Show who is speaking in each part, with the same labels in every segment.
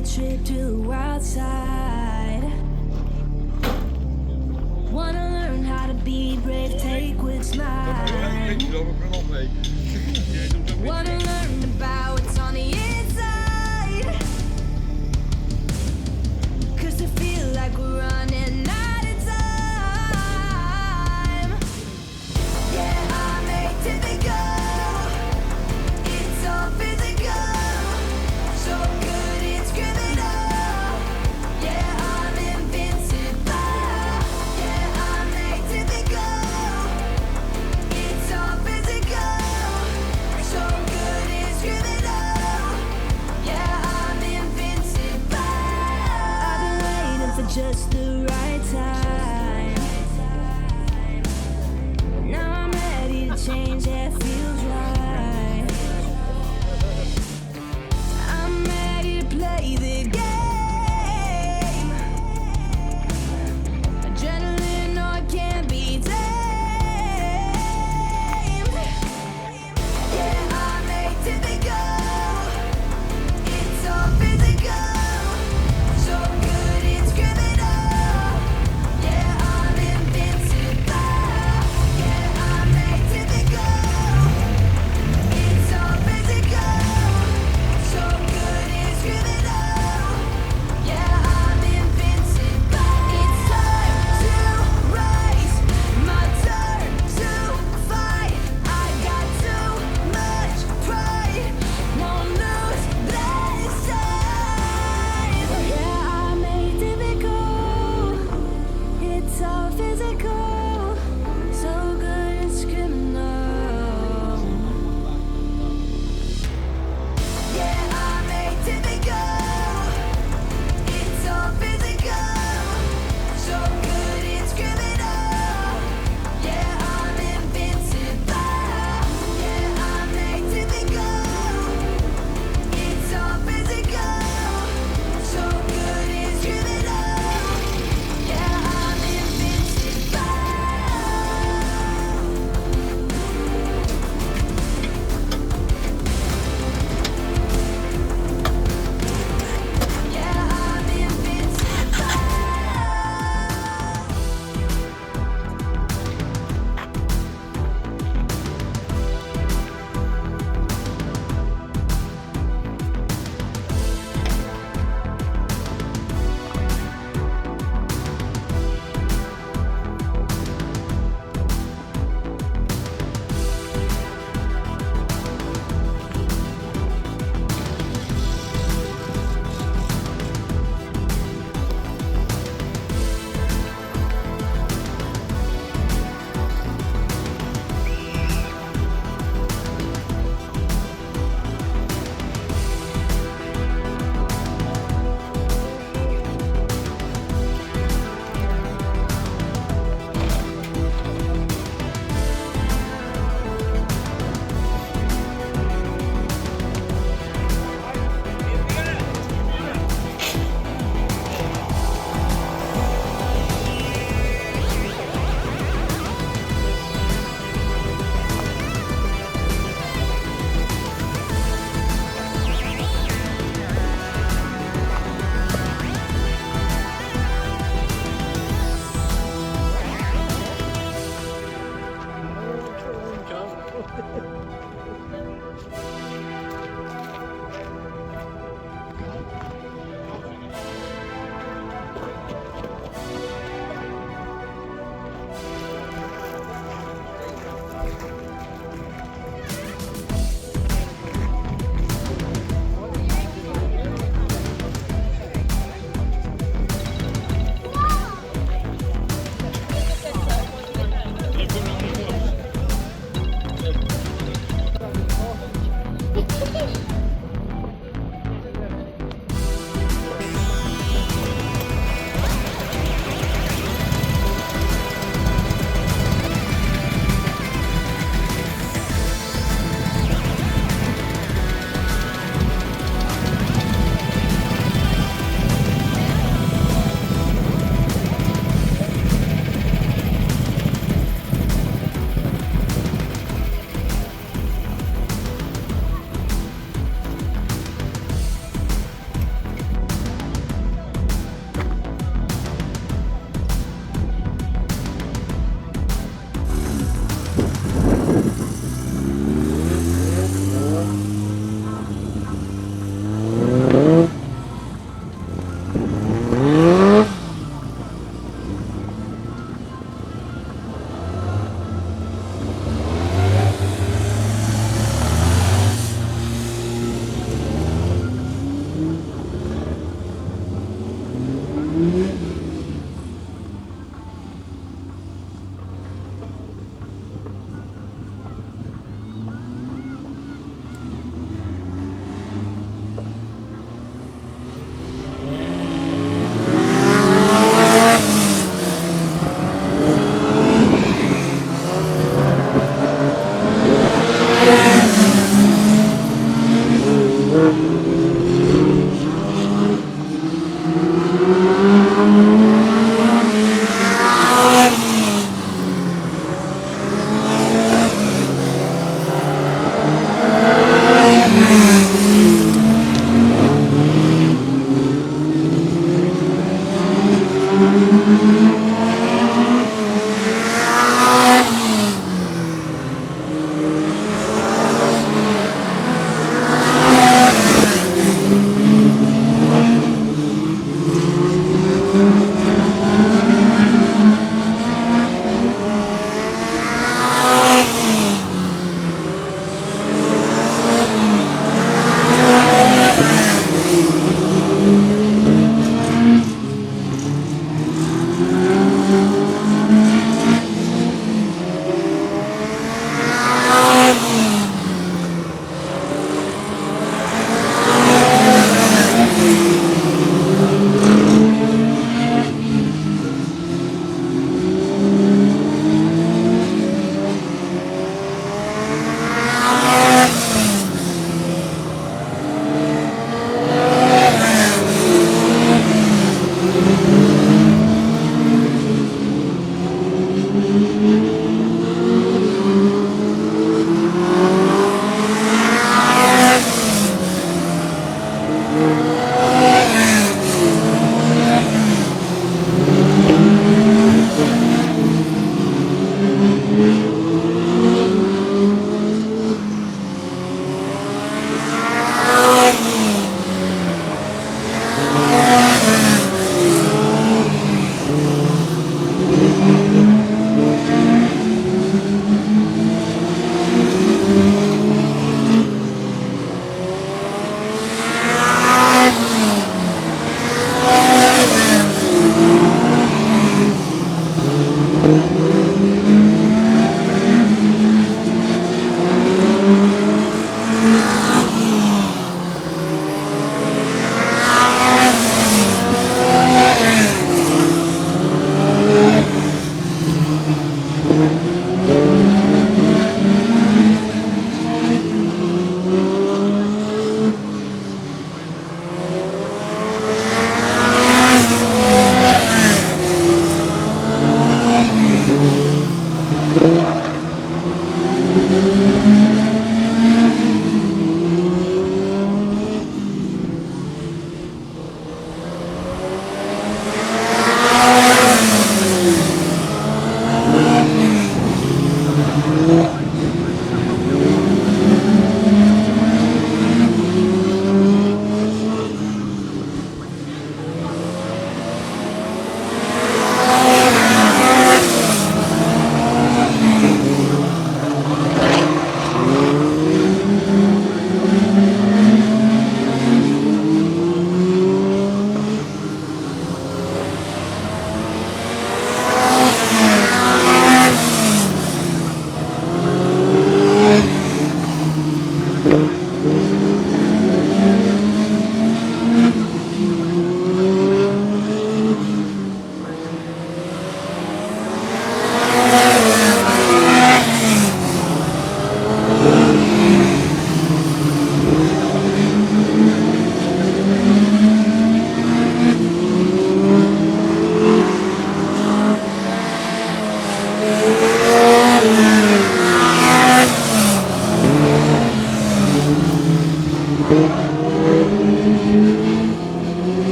Speaker 1: a trip to the wild side. Wanna learn how to be brave, take what's mine. Wanna learn about what's on the inside. Cause I feel like we're running out of time. Yeah, I'm made to be go. It's all physical. So good it's criminal. Yeah, I'm invincible. Yeah, I'm made to be go. It's all physical. So good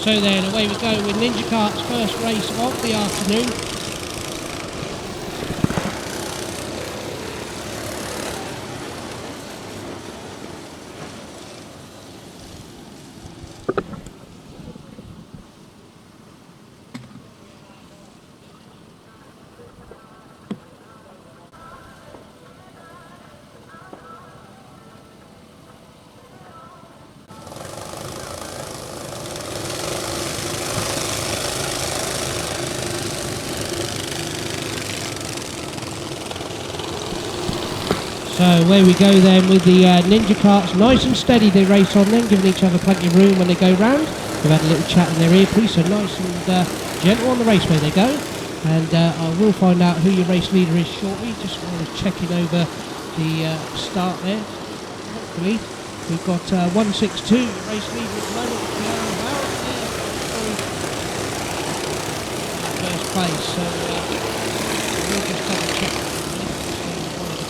Speaker 2: So then, away we go with Ninja Kart's first race of the afternoon. So away we go then with the Ninja Karts, nice and steady they race on then, giving each other plenty of room when they go round. They've had a little chat in their earpiece, so nice and gentle on the raceway they go. And I will find out who your race leader is shortly, just while I was checking over the start there. Hopefully we've got 162, your race leader at the moment, first place, so we'll just double check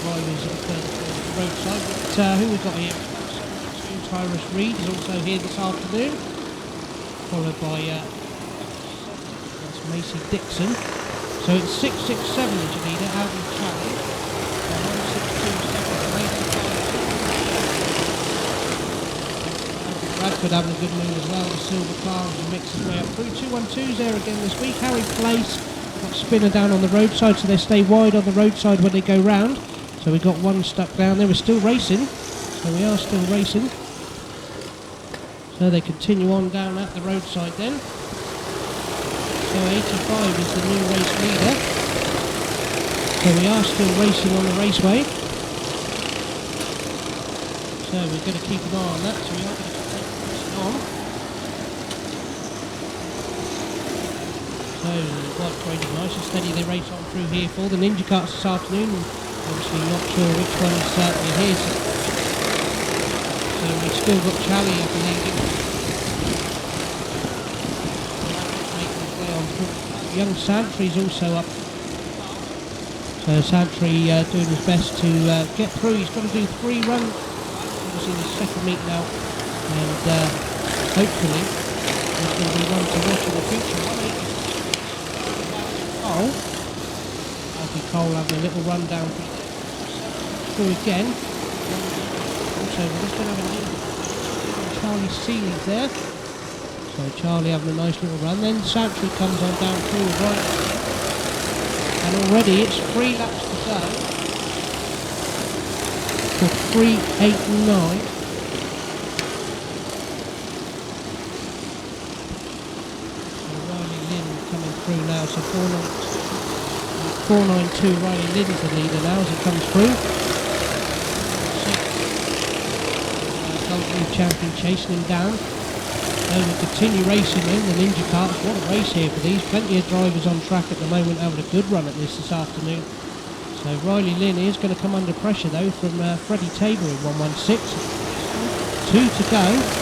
Speaker 2: the roadside. But who we've got here? Tyrus Reed is also here this afternoon, followed by that's Macy Dixon. So it's 667 is your leader, out in challenge. 1627. Bradford having a good move as well. The silver car as he mixes his way up through. 212's there again this week. Harry Place got Spinner down on the roadside, so they stay wide on the roadside when they go round. So we've got one stuck down there. We're still racing, so we are still racing. So they continue on down at the roadside then. So 85 is the new race leader. So we are still racing on the raceway. So we're going to keep an eye on that. So we are going to keep racing on. So quite crazy, nice and steady they race on through here for the Ninja Karts this afternoon. Obviously not sure which one's his. So we've still got Charlie, I believe. Young Santry's also up. So Santry doing his best to get through. He's got to do 3 runs. Obviously the second meet now. And hopefully there's going to be one to watch in the future. Cole having a little run down through again. Also, we're just going to have a little Charlie Seeley's there. So Charlie having a nice little run. Then Santry comes on down through right. And already it's 3 laps to go for 3:89. Riley Lynn coming through now, so 492, Riley Lynn's the leader now as it comes through. Golden champion chasing him down. So we'll continue racing in the Ninja Karts. What a race here for these. Plenty of drivers on track at the moment having a good run at this afternoon. So Riley Lynn is going to come under pressure though from Freddie Tabor in 116. 2 to go.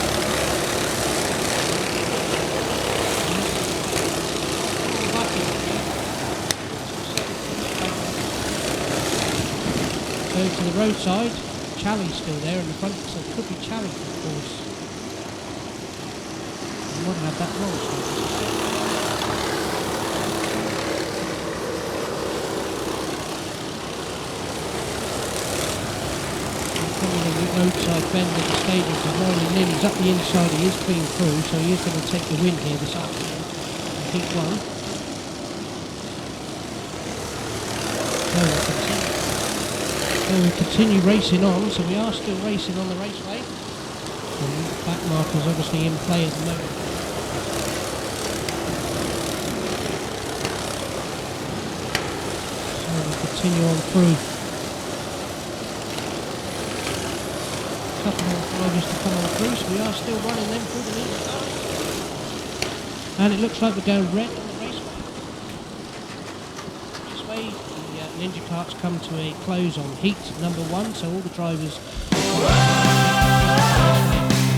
Speaker 2: To the roadside, Charlie's still there in the front, so it could be Charlie, of course. I might have that wrong. Coming in the roadside bend of the stadium, so Riley Lynn is up the inside, he is clean through, so he is going to take the win here this afternoon. Heat 1. So we continue racing on, so we are still racing on the raceway. And the back marker's obviously in play at the moment. So we continue on through. A couple more drivers to come on through, so we are still running them through the lead car. And it looks like we're going red on the raceway. The Ninja Karts come to a close on heat number 1, so all the drivers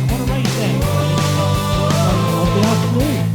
Speaker 2: what a race there of the afternoon.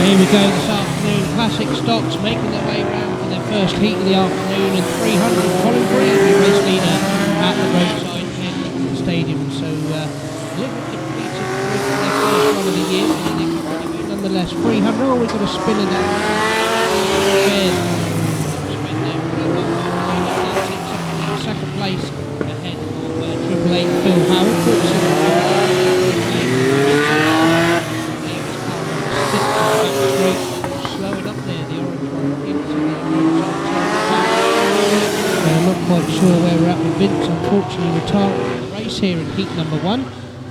Speaker 2: Here we go this afternoon, Classic Stox making their way round for their first heat of the afternoon, and 300 Colin Green, the race leader at the roadside in the stadium. So a little bit depleted with their first run of the year, but nonetheless 300. Oh, we've got a spinner there. Second place ahead of Triple Eight Phil Howard. Slowing up there, the orange one into the I'm not quite sure where we're at with Vince, unfortunately retiring the race here in heat number 1.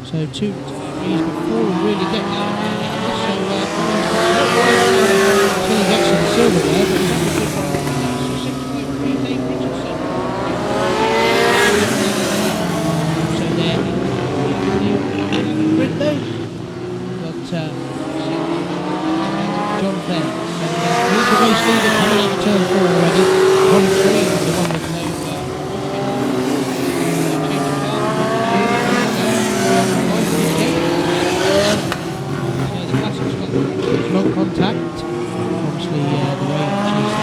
Speaker 2: So 2 retirees before we really get going. So until he gets to the silverware, but he's a good one. 653 Dave Richardson. So there he grid though. Got John Fair. He's the race leader coming out of turn 4 already. 1-3 is the one with no so the Classic's got long contact. Obviously the way she's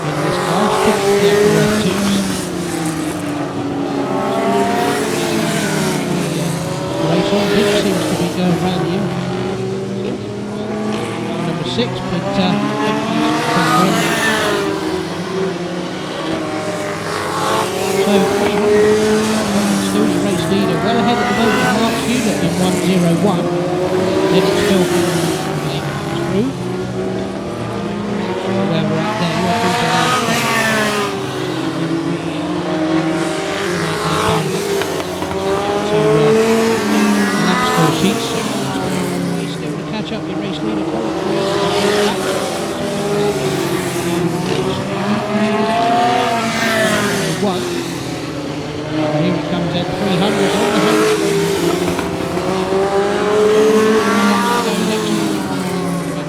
Speaker 2: in this car, still the F2s. Race on, Vic seems to be going around the number 6, but so 300 still the race leader, well ahead at the moment. Mark Hewlett in 101. Then it's Phil through. Where we're at there, sheets. Still to catch up with race leader Paul. One. Here he comes at 300 on the home.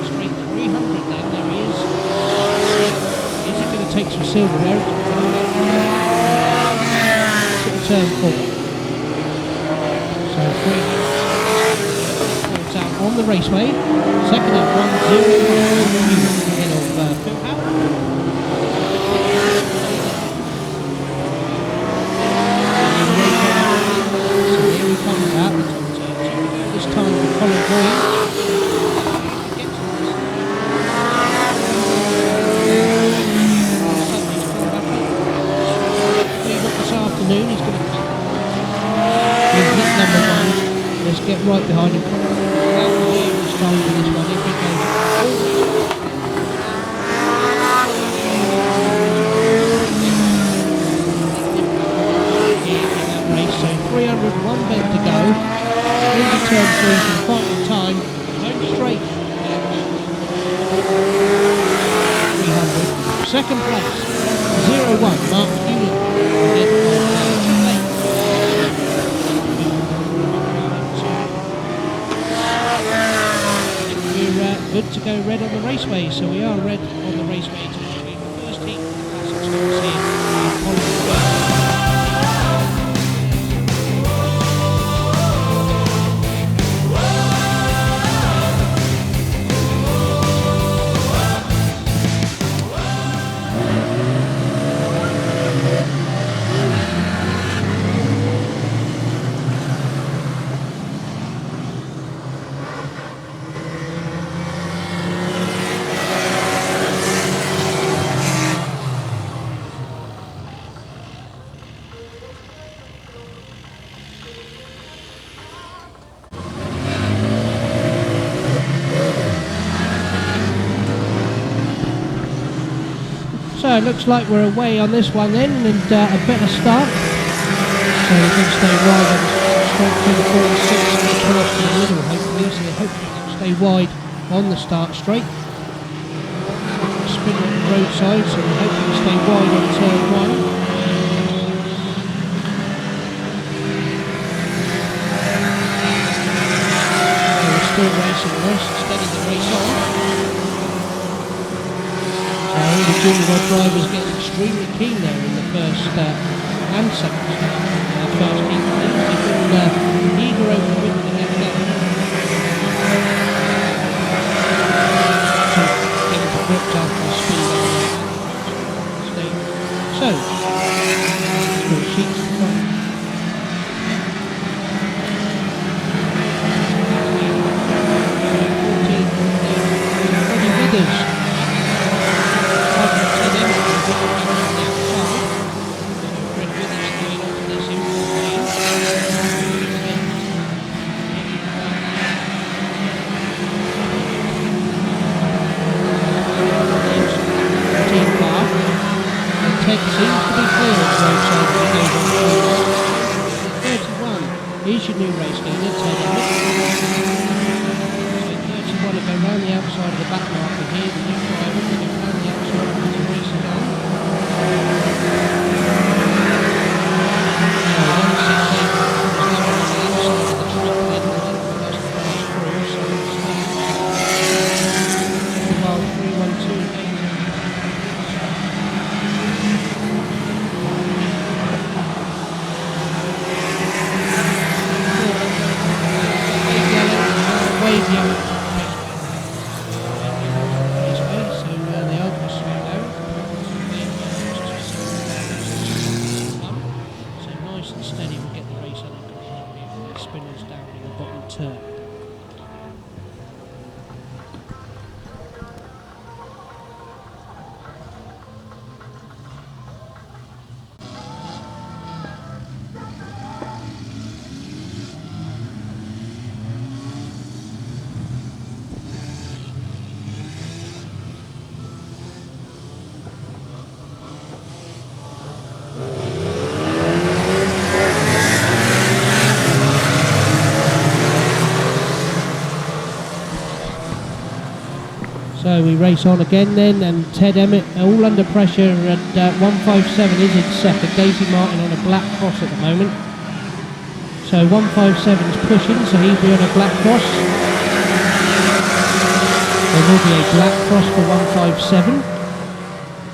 Speaker 2: Straight 300 then, there he is. Is he going to take some silverware? Turn 4. So 300. Out on the raceway, second at 1-0 ahead of Phil Howard. So here he comes out, this time for Colin Green. This afternoon he's going to come in hit number 1. Let's get right behind him. This one, if he goes race, so 301 bend to go, into turn 3 for the final time, home straight, 300, second place, 0-1, Mark Hewlett, ahead of good to go red on the raceway. So we are red on the raceway tomorrow in the first heat of the Classic Stox here in Holland. So it looks like we're away on this one then, and a better start. So we can stay wide on straight through the 46 and pull off to the middle hopefully. So hopefully they'll stay wide on the start straight. Spin on the roadside, so we hopefully stay wide on turn 1. So we're still racing nice and steady the race on. The junior rod drivers getting extremely keen there in the first and second first heat. They've been eager over the win to get there. So getting to grips after the speed on the stage. So, sheets in front. 14, 20 winners. Ted seems to be clear of the roadside as he goes on. 31 is your new race leader, Ted Emmett. So 31 will go round the outside of the back marker here. The new driver will go round the outside of the racing on. So 168 is now on the inside of the track then, and then the rest of the race through. So it's while 312 games. Wave yellow raceway, so they are going to slow down. So nice and steady, we'll get the race under control here with the spinners down in the bottom turn. So we race on again then, and Ted Emmett all under pressure, and 157 is in second. Daisy Martin on a black cross at the moment. So 157's pushing, so he'll be on a black cross. There will be a black cross for 157.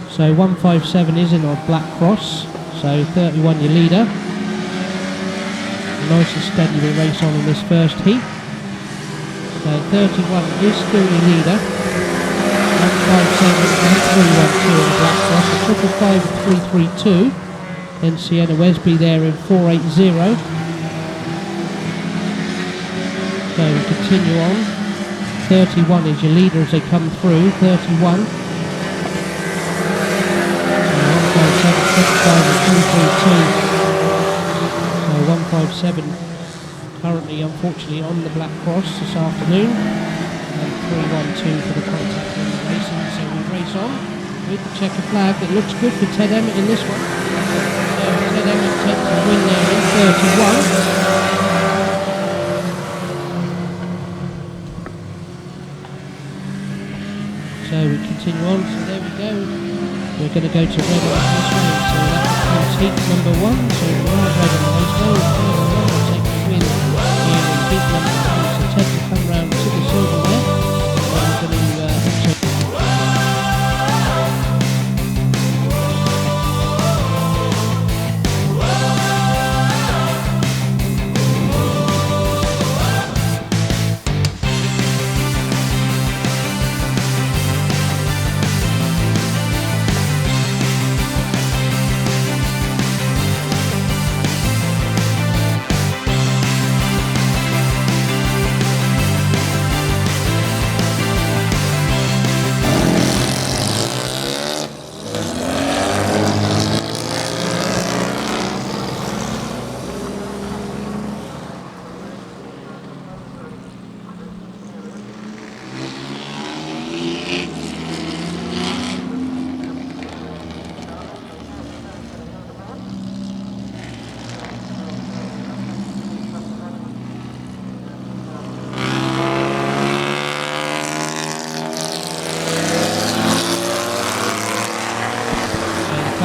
Speaker 2: So 157 is in on black cross. So 31 your leader. Nice and steady we race on in this first heat. So 31 is still your leader. 157 and 312 in the black cross, a 555 332. Then Sienna Wesby there in 480. So we continue on. 31 is your leader as they come through. 31. So 157 currently unfortunately on the black cross this afternoon, and 312 for the contact in the racing. So we race on with the checker flag. It looks good for Ted Emmett in this one. So Ted Emmett takes the win there in 31. So we continue on, so there we go. We're going to go to red on the raceway, so that becomes heat number 1. So we're on red on the raceway, will take the win here in heat number 2. So Ted will come round to the silver there, and we're going to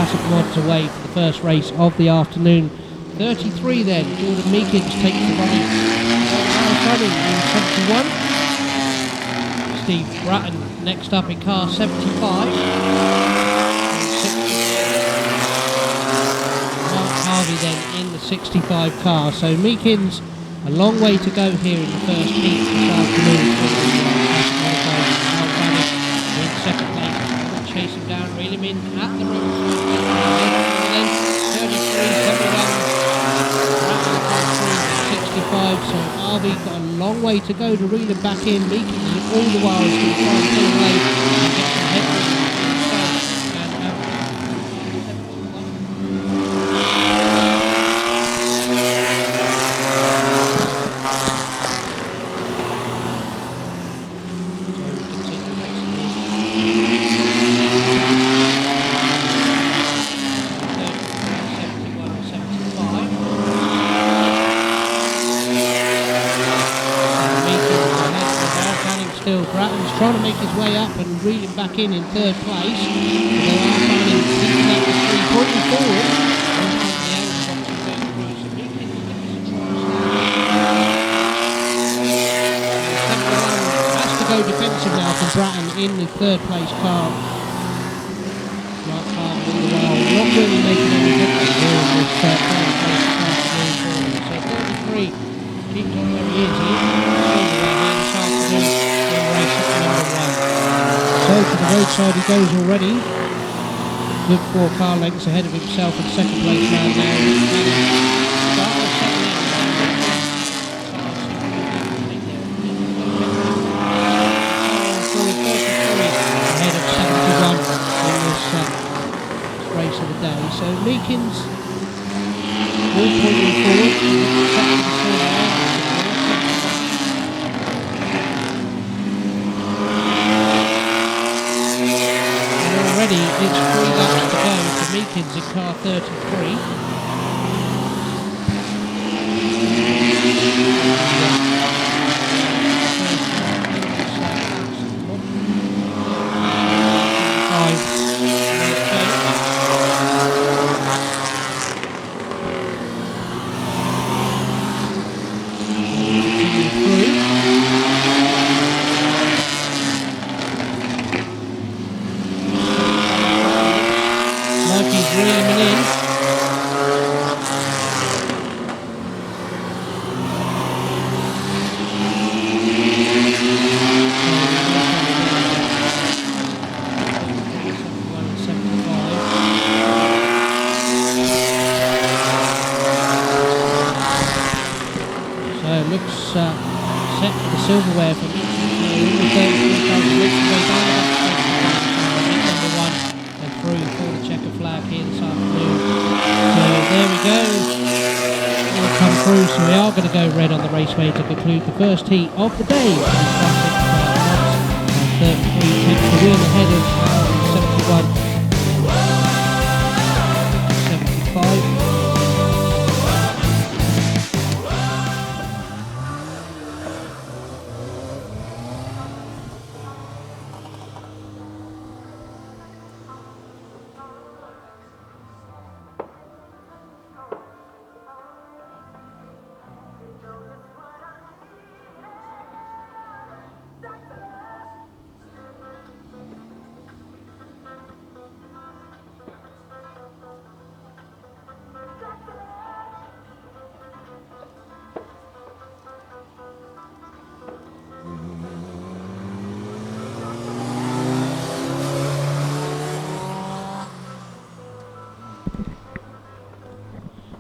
Speaker 2: Classic Mods away for the first race of the afternoon. 33 then, Jordan Meekins takes the run in 71. Steve Bratton next up in car 75. Mark Harvey then in the 65 car. So Meekins, a long way to go here in the first heat this afternoon. In second place, chase him down, reel him in at the road. Then 33, 71, 65. So Harvey got a long way to go to reel him back in. Meekins all the while is going to try and pull away and get some headroom. Trying to make his way up and reel him back in third place. They are finding pointing forward. Has to go defensive now for Bratton in the third place car. Mark Harvey in the well, not really making any difference here in this third place car. So 33 keeps on where he is. So to the roadside he goes already. Good 4 car lengths ahead of himself in second place man now. Ahead of 71 in this race of the day. So Meekins all pointing forward. It's 3 laps to go to Meekins in car 33. Set for the silverware for number 1 and through for the checker flag here this afternoon. So there we go. We'll come through. So we are going to go red on the raceway to conclude the first heat of the day. Classic 33 takes the win ahead of 71, 75.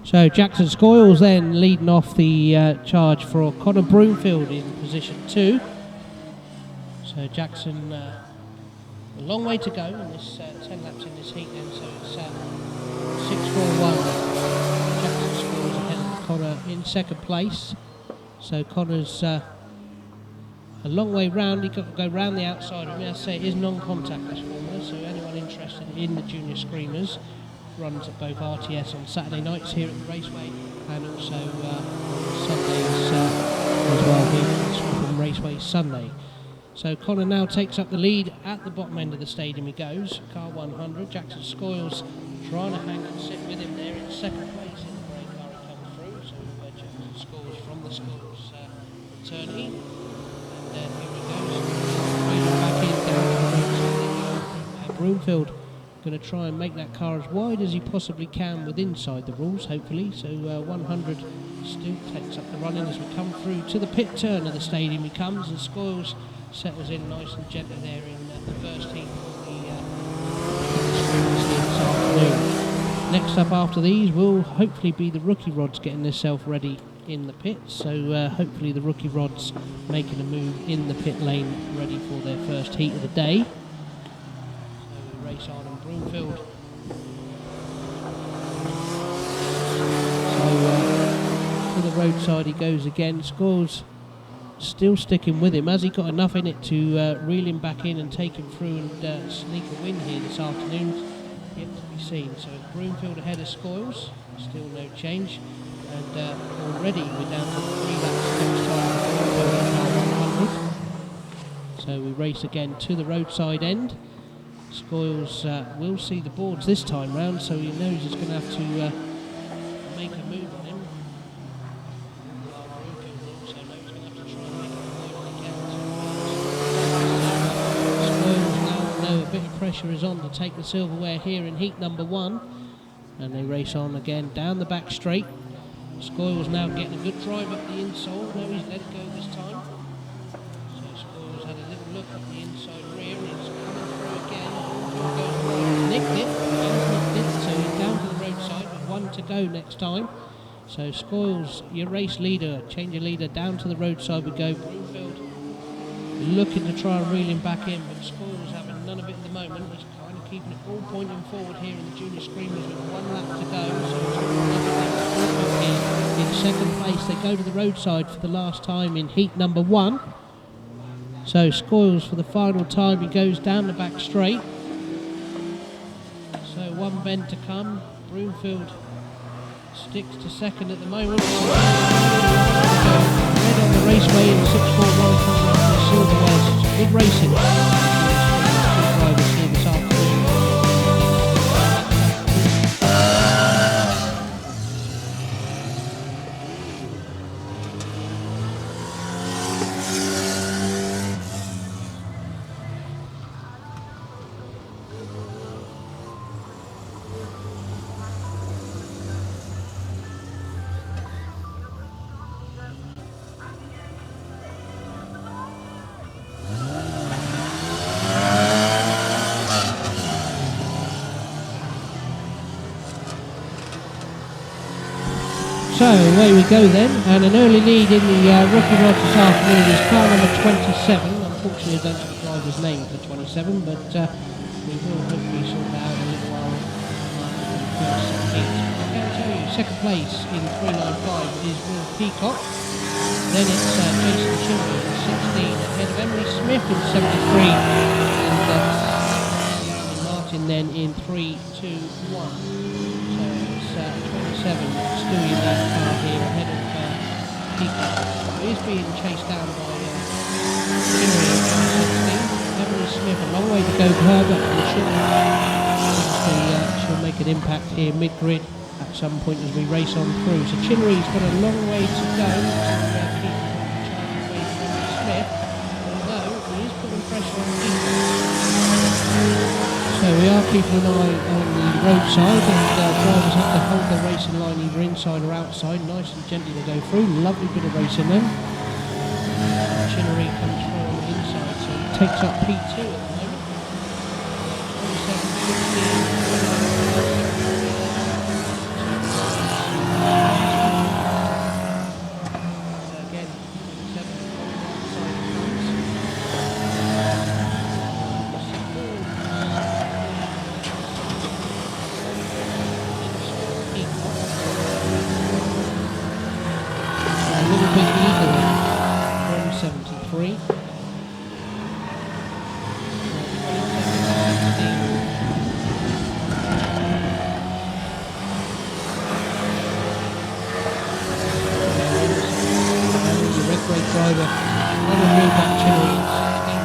Speaker 2: So Jackson Scoyles then leading off the charge for Connor Broomfield in position 2. So Jackson, a long way to go in this 10 laps in this heat then, so it's 6:41. Jackson Scoyles ahead of Connor in second place. So Connor's a long way round, he got to go round the outside. I mean, I say it is non-contact this formula, so anyone interested in the Junior Screamers runs at both RTS on Saturday nights here at the Raceway and also Sundays as well here at Swaffham Raceway Sunday. So Connor now takes up the lead at the bottom end of the stadium. He goes, car 100. Jackson Scoyles trying to hang and sit with him there in second place in the grey car he comes through. So Jackson Scoyles from the Scoyles turn heat. And then here he goes, wheeling back in down to the roadside. Broomfield going to try and make that car as wide as he possibly can with inside the rules, hopefully. So 100 still takes up the running as we come through to the pit turn of the stadium. He comes, and Scoyles settles in nice and gently there in the first heat of this afternoon. Next up after these will hopefully be the rookie rods getting themselves ready in the pit. So hopefully the rookie rods making a move in the pit lane ready for their first heat of the day. So we race on in Broomfield. So to the roadside he goes again. Scores still sticking with him. Has he got enough in it to reel him back in and take him through and sneak a win here this afternoon? Yet to be seen. So it's Broomfield ahead of Scoyles, still no change, and already we're down to 3 laps next time. 100. So we race again to the roadside end. Scoyles will see the boards this time round, so he knows he's going to have to make a move on him. A bit of pressure is on to take the silverware here in heat number 1, and they race on again down the back straight. Scoyles now getting a good drive up the inside. No, he's let it go this time. So Scoyles had a little look at the inside rear, and he's coming through again. Nicked it, so he's down to the roadside with 1 to go next time. So Scoyles, your race leader, change your leader, down to the roadside we go. Broomfield looking to try and reel him back in, but Scoyles having none of it at the moment. He's kind of keeping it all pointing forward here in the junior screamers with 1 lap to go. So in second place, they go to the roadside for the last time in heat number 1. So Scoyles for the final time, he goes down the back straight. So 1 bend to come. Broomfield sticks to second at the moment. Red on the raceway in 641 from the silverware. Good racing. Drivers here this afternoon. So away we go then, and an early lead in the rookie rods this afternoon is car number 27. Unfortunately I don't have the driver's name for 27, but we will hopefully sort that out in a little while. I can tell you, second place in 395 is Will Peacock. Then it's Jason Children in 16, ahead of Emily Smith in 73, and Martin then in 3, 2, 1. So it's 27 still in that car here ahead of Peacock. He is being chased down by Henry in 16. Emily Smith, a long way to go for her, but she'll make an impact here mid-grid at some point as we race on through. So Chinnery's got a long way to go to keep away from Smith, although he is putting pressure on Peacock. So we are keeping an eye on the roadside, and drivers have to hold their racing line either inside or outside, nice and gently to go through. Lovely bit of racing then. Chinnery comes through on the inside, so he takes up P2 at the moment. 27, 16. Again, 27 on the outside a little bit eager, 173. Red brake driver, another move back Chinnery in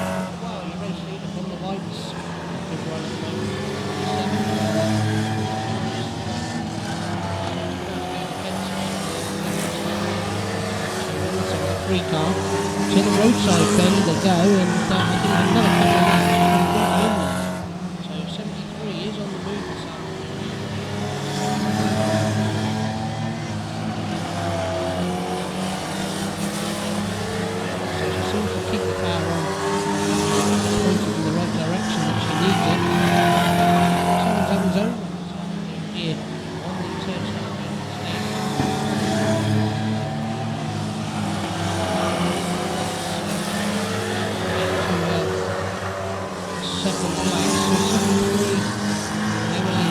Speaker 2: roadside bend they go, and I think another couple of laps and got in there. So 73 is on the move this afternoon. So she seems to keep the car on, pointed in the right direction that she needs it. Someone's on his own here on the turnstile. Second place, so 73, Emily.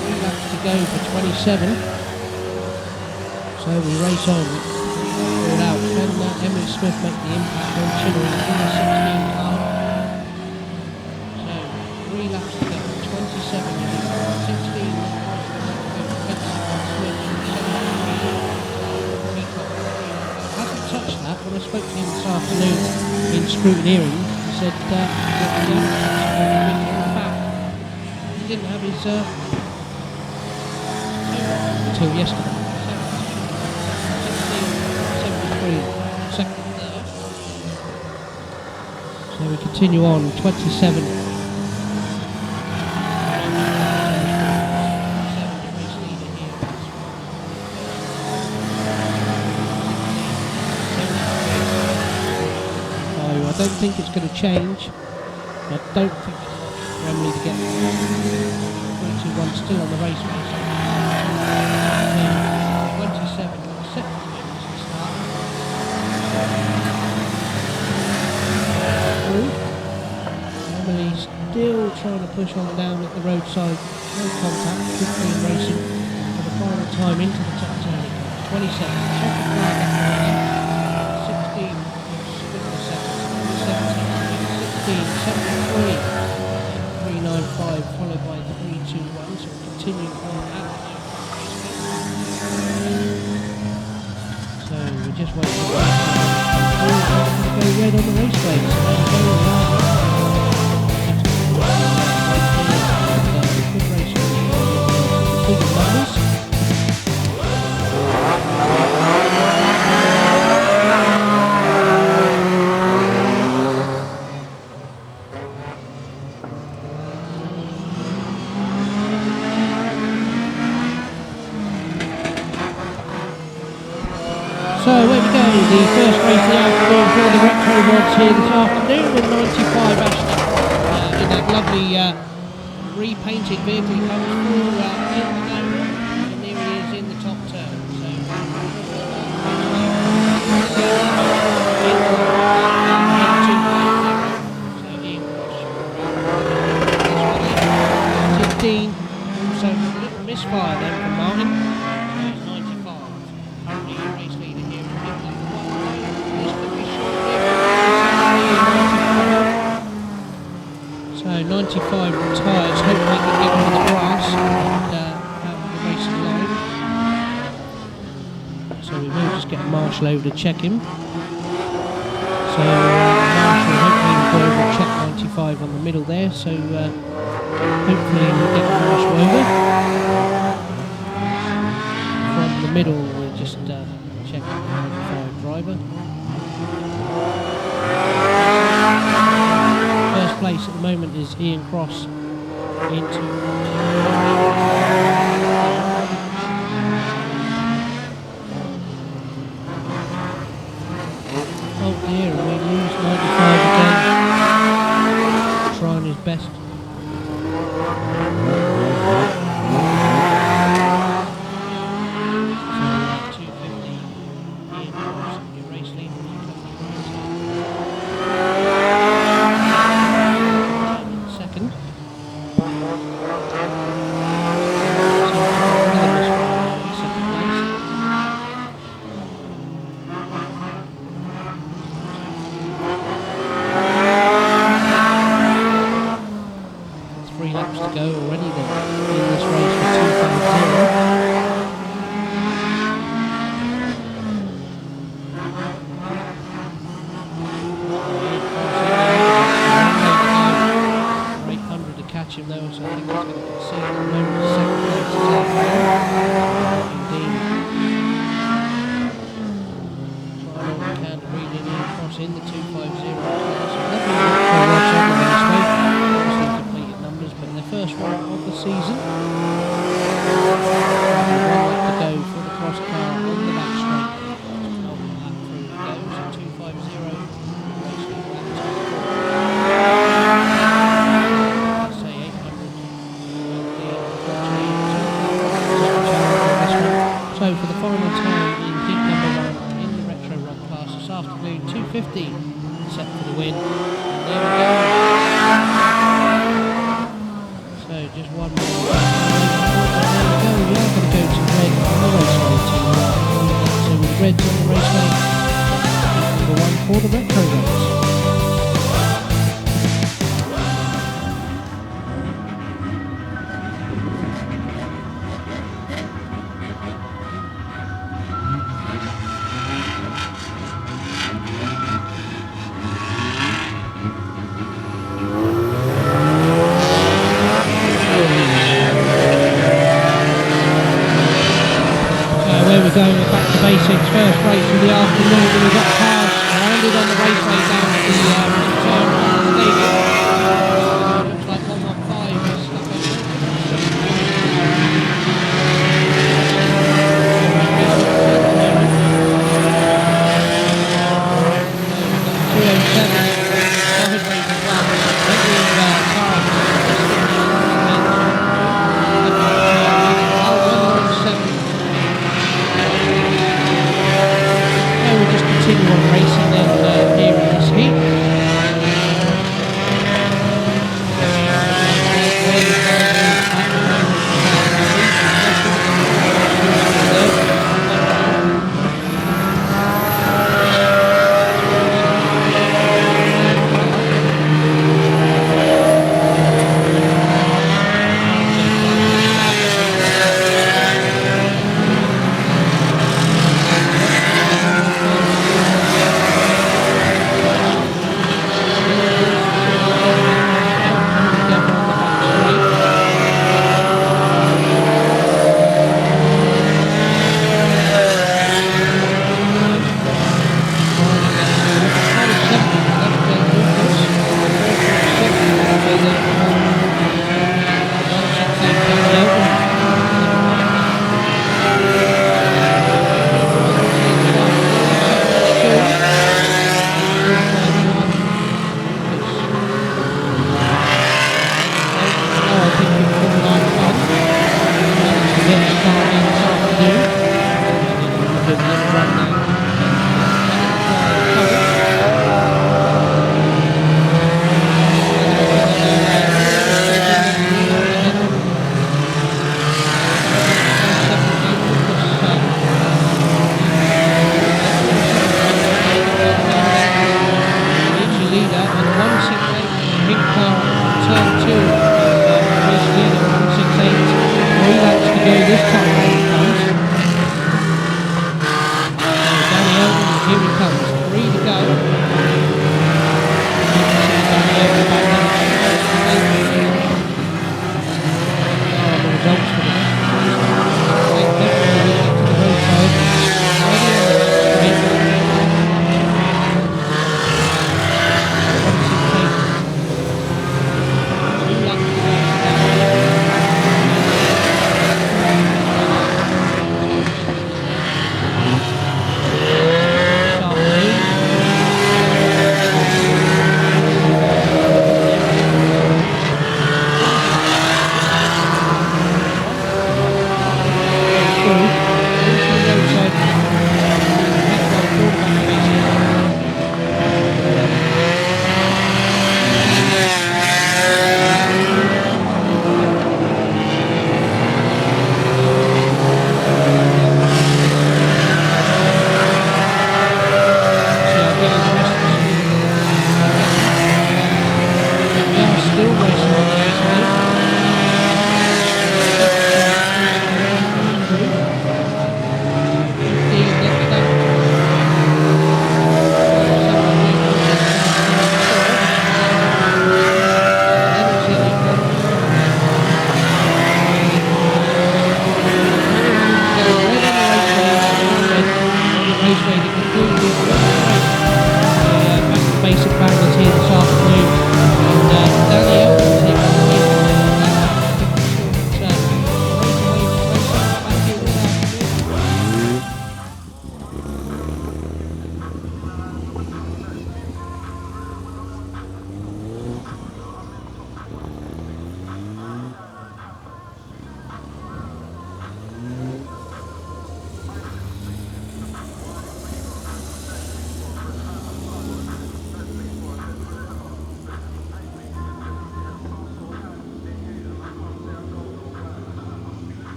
Speaker 2: Three laps to go for 27. So we race on. All out. Can Emily Smith make the impact on Chile in the 16 car? So 3 laps to go. 27 16. Hasn't touched that. When I spoke to him this afternoon in scrutineering, he said that he didn't have his until yesterday. 16, 73, second, third. So we continue on. 27. I don't think it's going to change. I don't think it's for Emily to get 3-2-1 still on the raceway. So 27 second minutes to start. Emily still trying to push on down at the roadside. No contact. Good clean racing for the final time into the top turning. 27. Second flag at the racing. 73, 395 followed by 321, so we'll continue on at so we're just waiting for to go red on the raceway, so there we go. Good racing. Big numbers. So away we go, the first race of the afternoon for the retro mods here this afternoon with 95 Ashton in that lovely repainted vehicle. He comes through in the nose, and there he is in the top turn. So Dean, also a little misfire then from Martin. So it's 95. Currently a race leader here. So 95 retires, hopefully he can get on the grass and out of the racing line. So we will just get Marshall over to check him. So Marshall hopefully will go over and check 95 on the middle there, so hopefully we'll get Marshall over. From the middle we'll just check the 95 driver. First place at the moment is Ian Cross into oh dear, and we lose 95 again. Trying his best. So 250 Ian Cross, your race leader. Second. Laps to go already then in this race for 250. For 800 to catch him though, so I think he's going to get 6. seeing at the moment is second place is Outlaw. Indeed. Final can reading in crossing the 250 class. Lovely retro rods on the raceway. Obviously completed numbers, but their first one of the season. One lap to go for the cross car on the back straight. Lap through it goes at 250 racing lap 2. Say 800. So for the final time in heat number 1 in the retro rod class this afternoon, 250 set for the win. And there we go. So just one more. There we go. We are going to go to red on the raceway team. So with reds on the raceway, number 1 for the retro rods. We're going back to basics, first race of the afternoon, and we've got cars landed on the raceway down at the turn on the stadium. Looks like 115 is stuck on there. 207, Swaffham Raceway as well. We'll just continue on racing then here in this heat.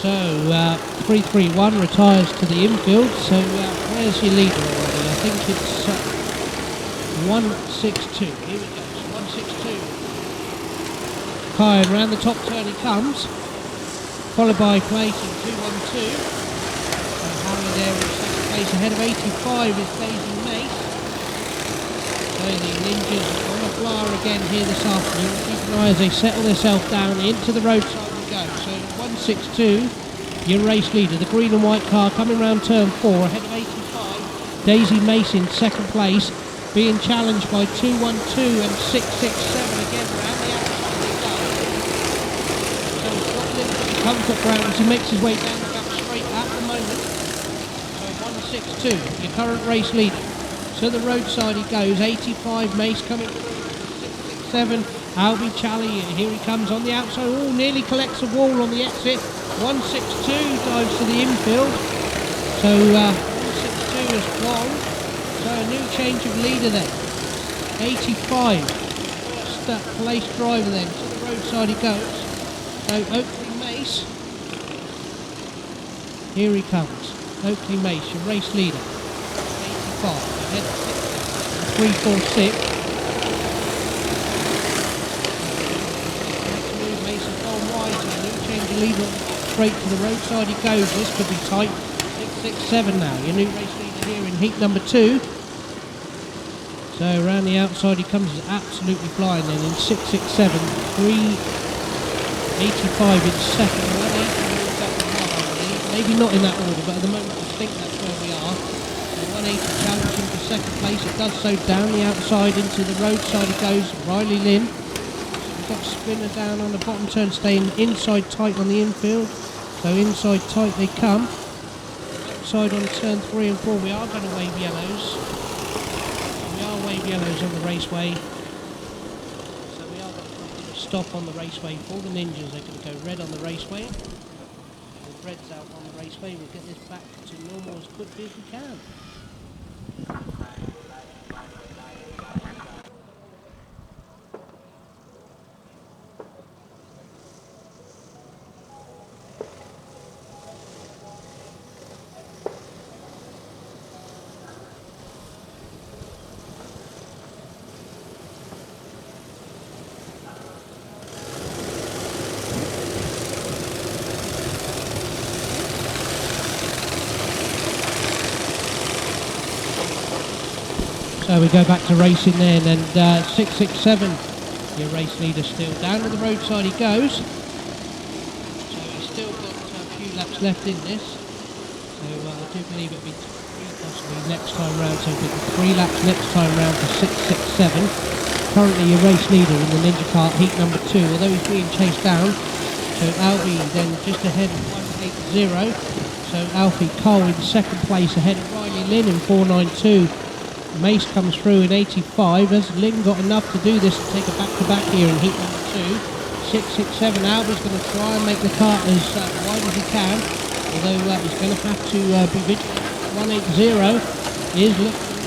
Speaker 2: So 331 retires to the infield. So where's your leader already? I think it's 162. Here we go. So 162. Kyan round the top turn he comes, followed by Clayton 212. And Harry there in second place ahead of 85 is Daisy Mace. So the Ninjas on the flyer again here this afternoon. Keep an eye as they settle themselves down into the roadside we go. So 162, your race leader, the green and white car coming round turn 4 ahead of 85. Daisy Mace in second place, being challenged by 212 and 667 again round the outside they go. So he's got a little bit of comfort ground as he makes his way down the gap straight at the moment. So 162, your current race leader. To the roadside he goes, 85 Mace coming through, 667, Albie Chally, here he comes on the outside, oh, nearly collects a wall on the exit, 162 dives to the infield, so 162 is gone, so a new change of leader then, 85, first place driver then, to the roadside he goes, so Oakley Mace, here he comes, Oakley Mace, your race leader, 85. Ahead of 346. Next move, Mason's gone wide, so a new change of leader straight to the roadside he goes. This could be tight. 667 now, your new race leader here in heat number 2. So around the outside he comes absolutely flying then in 667, 385 in second, 180 maybe not in that order, but at the moment I think that's where we are. 180 challenging for second place, it does so down the outside into the roadside it goes, Riley Lynn. We've got Spinner down on the bottom turn, staying inside tight on the infield, so inside tight they come. Outside on turn 3 and 4 we are going to wave yellows. We are wave yellows on the raceway, so we are going to put a stop on the raceway for the Ninjas. They're going to go red on the raceway. With red's out on the raceway, we'll get this back to normal as quickly as we can. So we go back to racing then, and 667, your race leader still. Down to the roadside he goes. So he's still got a few laps left in this. So I do believe it'll be 3 possibly next time round. So it'll be 3 laps next time round for 667. Currently your race leader in the Ninja Kart heat number 2, although he's being chased down. So Alfie then just ahead of 180. So Alfie Cole in second place ahead of Riley Lynn in 492. Mace comes through in 85. Has Lynn got enough to do this and take a back-to-back here in heat number 2? 667. Albie's going to try and make the kart as wide as he can, although he's going to have to be vigilant. 180 is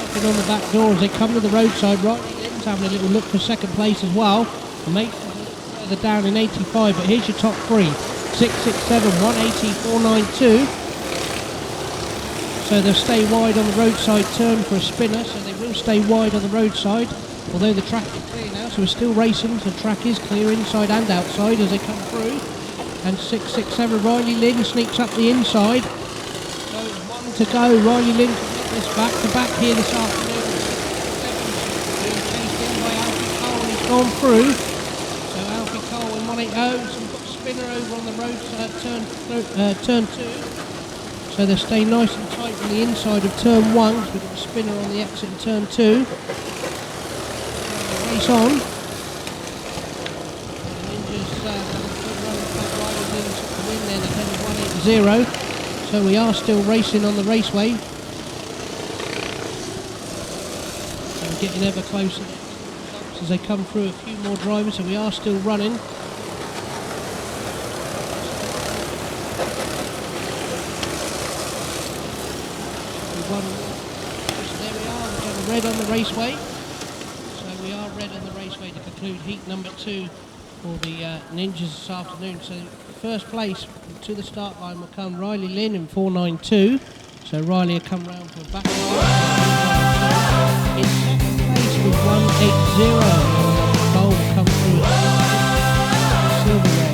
Speaker 2: knocking on the back door as they come to the roadside. Riley Lynn's having a little look for second place as well. Mace is a little further down in 85, but here's your top 3. 667, 180, 492. So they'll stay wide on the roadside turn for a spinner, so they will stay wide on the roadside, although the track is clear now, so we're still racing, so the track is clear inside and outside as they come through. And 667, Riley Lynn sneaks up the inside, so it's 1 to go. Riley Lynn can get this back to back here this afternoon. 667 being chased in by Alfie Cole, and he's gone through. So Alfie Cole in 180, so we've got Spinner over on the road, turn 2. So they stay nice and tight on the inside of turn 1, because we've got a Spinner on the exit in turn 2. Race on. The Ninjas took the win then ahead of 180. So we are still racing on the raceway. So we're getting ever closer as they come through a few more drivers, so we are still running. Red on the raceway, so we are red on the raceway to conclude heat number 2 for the Ninjas this afternoon. So first place to the start line will come Riley Lynn in 492, so Riley will come round for a back. In second place with 180, Cole will come through silverware.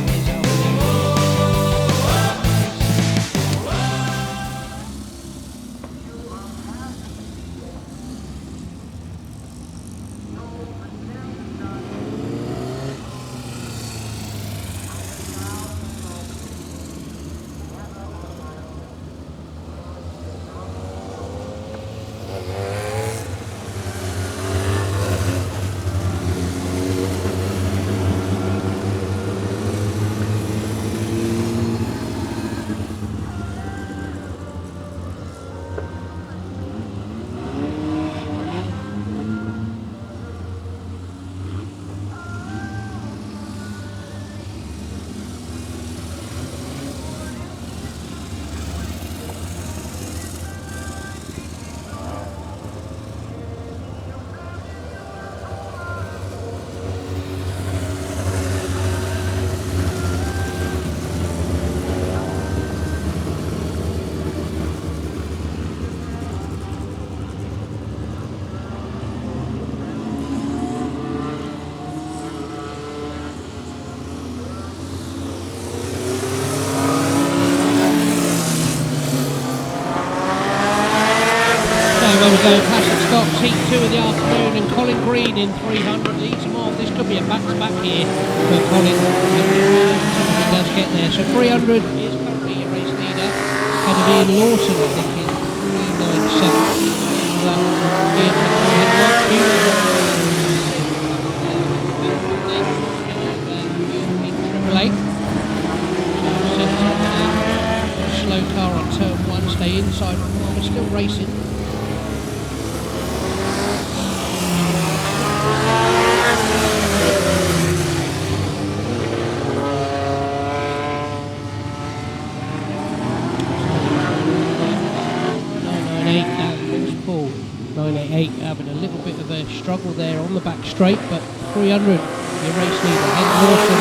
Speaker 2: we go, Classic Stox Heat 2 of the afternoon, and Colin Green in 300 leads them off. This could be a back-to-back here for Colin. He does get there. So 300 is currently your race leader. Ahead of Ian Lawson, I think, in 397. Slow car on turn 1, stay inside, we're still racing. Paul 988 having a little bit of a struggle there on the back straight, but 300 your race leader, Ed Lawson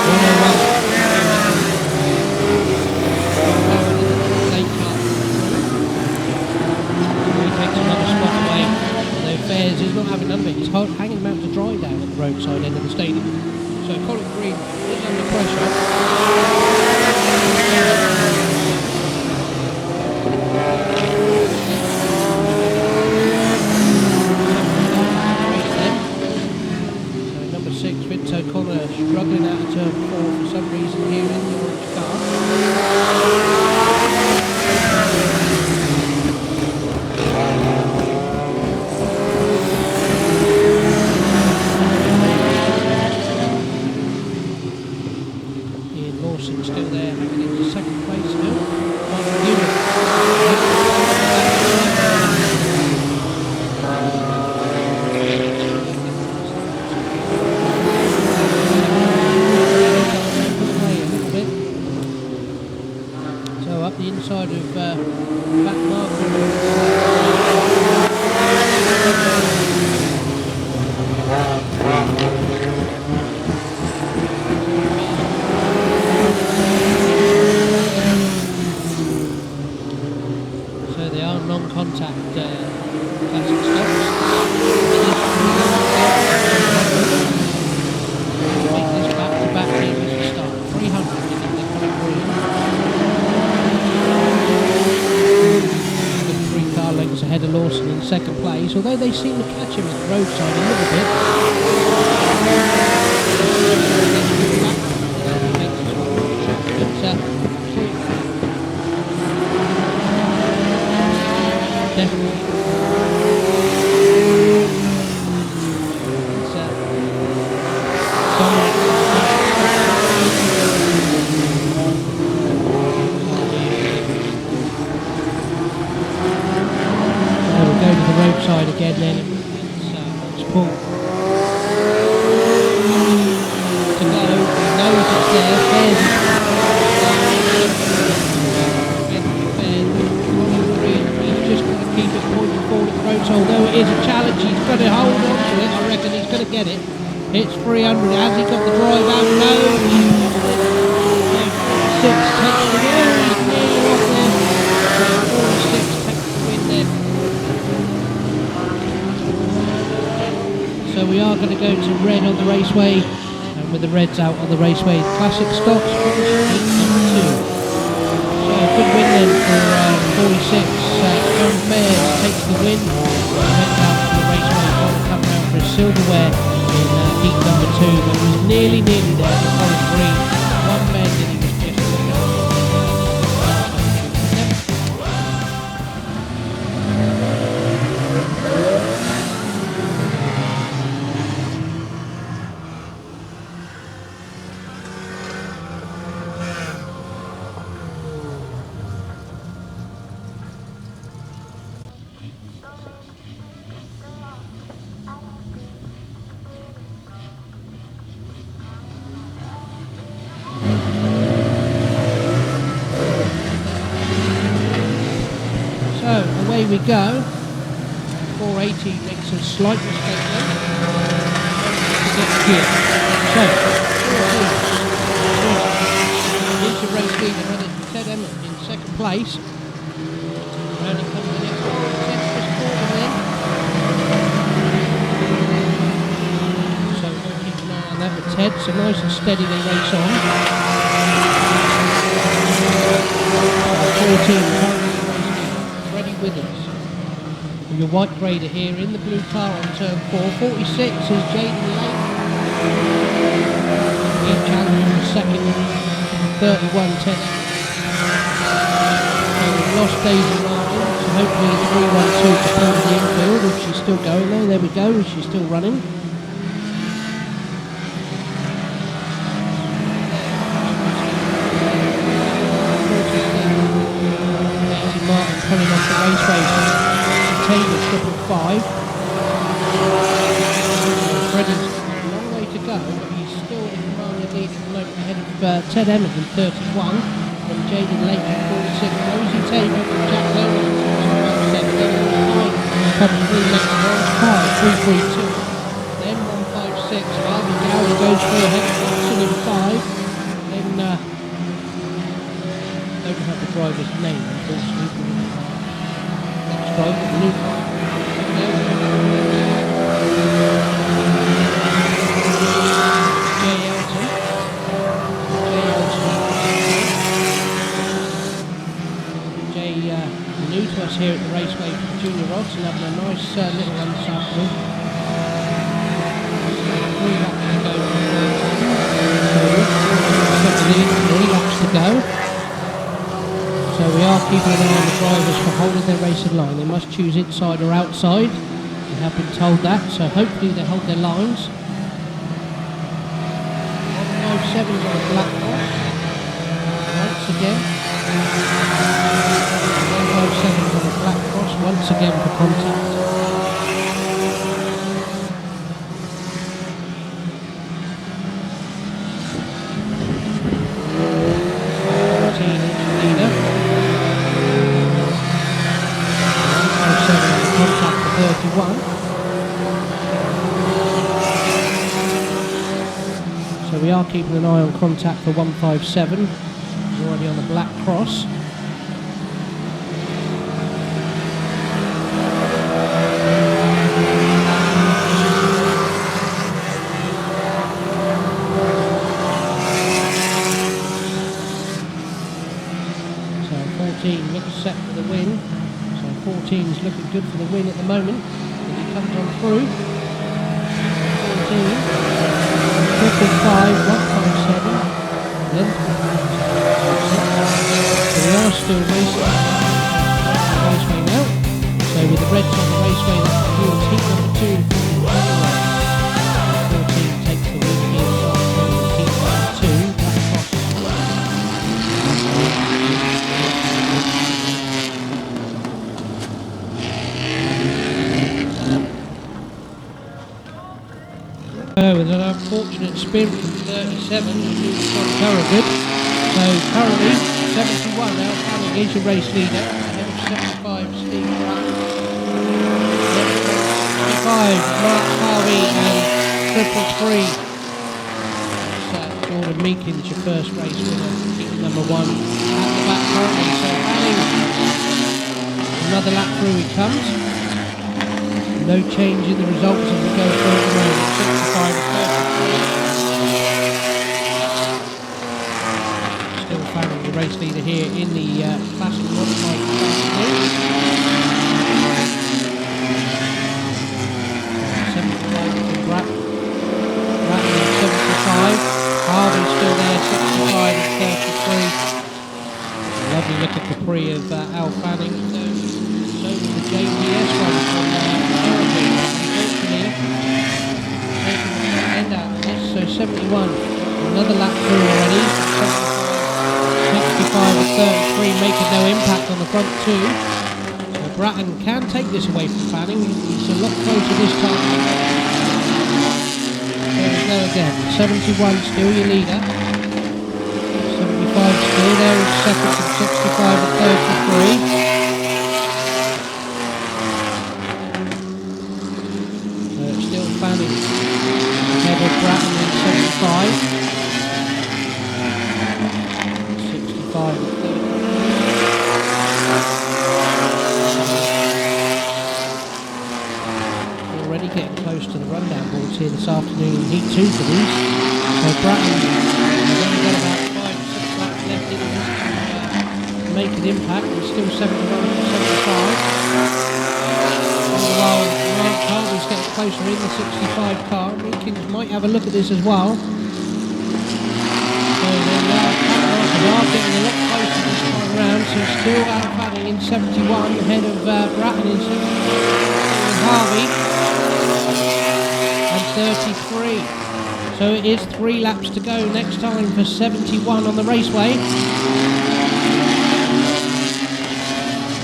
Speaker 2: 101. Late car. He takes another spot away, although Fairs is not having none of it. He's hanging him out to dry down at the roadside end of the stadium. So Colin Green is under pressure. O'Connor struggling out of turn 4 for some reason here in the orange car. Ian Lawson still there, hanging into second place now. Inside of back marker. So they are non-contact Classic Stox. Make this back-to-back here as we start. 300 in the Colin Green. Lengths ahead of Lawson in second place, although they seem to catch him at the roadside a little bit. Definitely. Roadside again then, it's Paul to go, he knows it's there, Fairs he's just got to keep it pointing forward at the roadside, although it is a challenge, he's got to hold on to it, I reckon he's going to get it. It's 300, has he got the drive out? No, 6 takes the win, he's nearly off there, 4-6 takes the win there. So we are going to go to red on the raceway, and with the reds out on the raceway, Classic Stox finish number 2. So a good win then for 46. Aaron Fairs takes the win. Went out on the raceway, got to come round for a silverware in heat number 2, but was nearly there for Colin Green. One bend and he was just away we go. 480 makes a slight mistake there. Gear. So, here's the race leader running Ted Emmett in second place. Round he comes the next one. Ted just forward in. So we'll keep an eye on that with Ted. So nice and steady they race on. 14 currently with us. Your white grader here in the blue car on turn 4. 46 is Jaden Lake. He challenged the second. 31-10. Lost Daisy Martin, so hopefully the 312 to pull the infield if she's still going though. There we go, she's still running. Daisy Martin coming off the raceway. Taylor 555. Freddie's got a long way to go, but he's still in the market lead at the moment ahead of Ted Emmett in 31. From Jaden Lake at 46, Rosie Taylor from Jack Lowen at 217, then 1 comes through next to Orange Car at 332, then 156, Harvey Gowrie goes through ahead of Watson in 5, then don't have the driver's name unfortunately, next driver, the new car, new to us here at the raceway for the junior rods and having a nice little run this afternoon. 3 laps to go. 3 laps to go. So we are keeping an eye on the drivers for holding their racing line. They must choose inside or outside. We have been told that, so hopefully they hold their lines. 157's on a black box. Once again. 157's on a black cross once again for contact. Leader. 157 on contact for 31. So we are keeping an eye on contact for 157. He's already on the black cross. Looks set for the win, so 14's looking good for the win at the moment, and he comes on through. 14, 555, 157, then so we are still racing raceway now, so with the reds on the raceway, that's the Heat number 2. 14 takes the win here this afternoon, Heat number 2, Black Cross. With an unfortunate spin from 37, Curragud. So currently 71 now, Fanning is your race leader, ahead of 75 Steve Brown. 75 Mark Harvey and 333. Jordan Meekins, your first race winner, number 1 at the back currently. So Fanning, another lap through he comes. No change in the results as we go through at the moment. 65 and 33. Still Fanning, the race leader here in the Classic Modified Class 75 from Bratton at 75. Harvey's still there, 65 and 33. Lovely look at Capri of Al Fanning. So with the JPS one from end out this, so 71, another lap through already, 65 and 33 making no impact on the front two, so Bratton can take this away from Fanning, he's a lot closer this time. There we go again, 71 still your leader, 75 still there is second from 65 and 33. Fanning ahead of Bratton in 75. 65 and 30. Already getting close to the rundown boards here this afternoon in Heat 2 for these. So Bratton has only got about 5 or 6 laps left in this to make an impact. He's still 71 and 75. getting closer in the 65 car. Meekins might have a look at this as well. So there we are. They are getting a lot closer this time around. So still Al Fanning in 71, ahead of Bratton in 72, and Harvey and 33. So it is 3 laps to go next time for 71 on the raceway.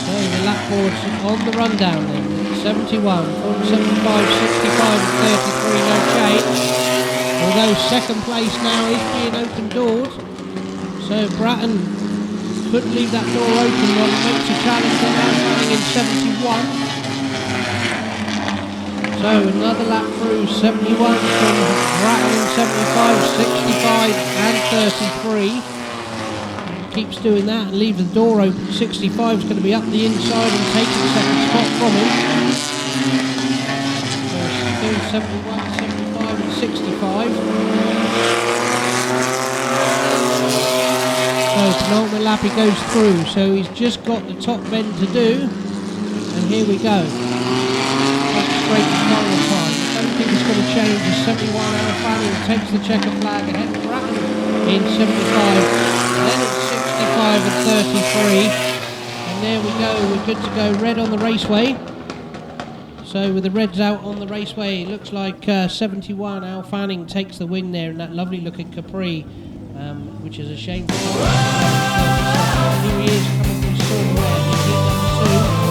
Speaker 2: So the lap board's on the rundown then. 71, 75, 65 and 33, no change. Although second place now is being open doors. So Bratton could leave that door open while he makes a challenge on running in 71. So another lap through, 71 from Bratton in 75, 65 and 33. Keeps doing that and leave the door open. 65 is going to be up the inside and taking second spot from him. So still 71, 75 and 65. So penultimate lap he goes through. So he's just got the top bend to do. And here we go. Straight to final time. I don't think it's going to change. The 71 Al Fanning takes the checker flag ahead of Bratton in 75. Then it's 65 and 33. And there we go. We're good to go. Red on the raceway. So with the reds out on the raceway, it looks like 71 Al Fanning takes the win there in that lovely looking Capri, which is a shame. Here he is coming from Storm Red. He's in number 2.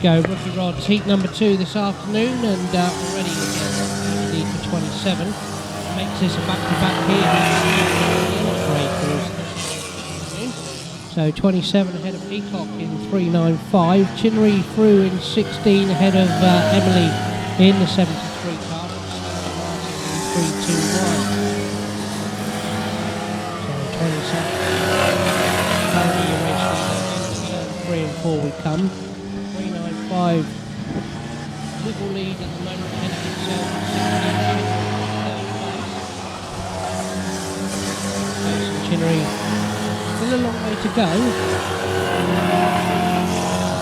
Speaker 2: go, Rookie Rods, heat number 2 this afternoon, and already again, lead for 27. Makes this a back-to-back here. So 27 ahead of Peacock in 3.95. Chinnery through in 16 ahead of Emily in the 73 car. 3.21. So 27. Currently your race leader. 3 and 4 we come. 3.95. Wiggle lead at the moment ahead of himself. Chinnery. Still a long way to go. It's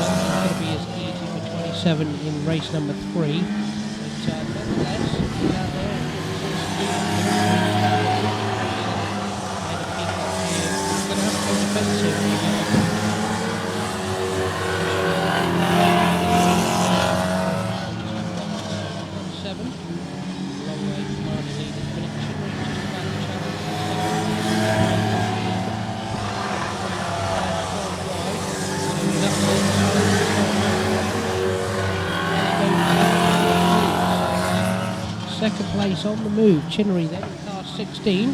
Speaker 2: not going to be as easy for 27 in race number 3. But nonetheless, he's out there. He's going to have to go defensive. 27. Long way to find the lead at the minute. Chinnery just about to challenge. Second place on the move, Chinnery then in car 16.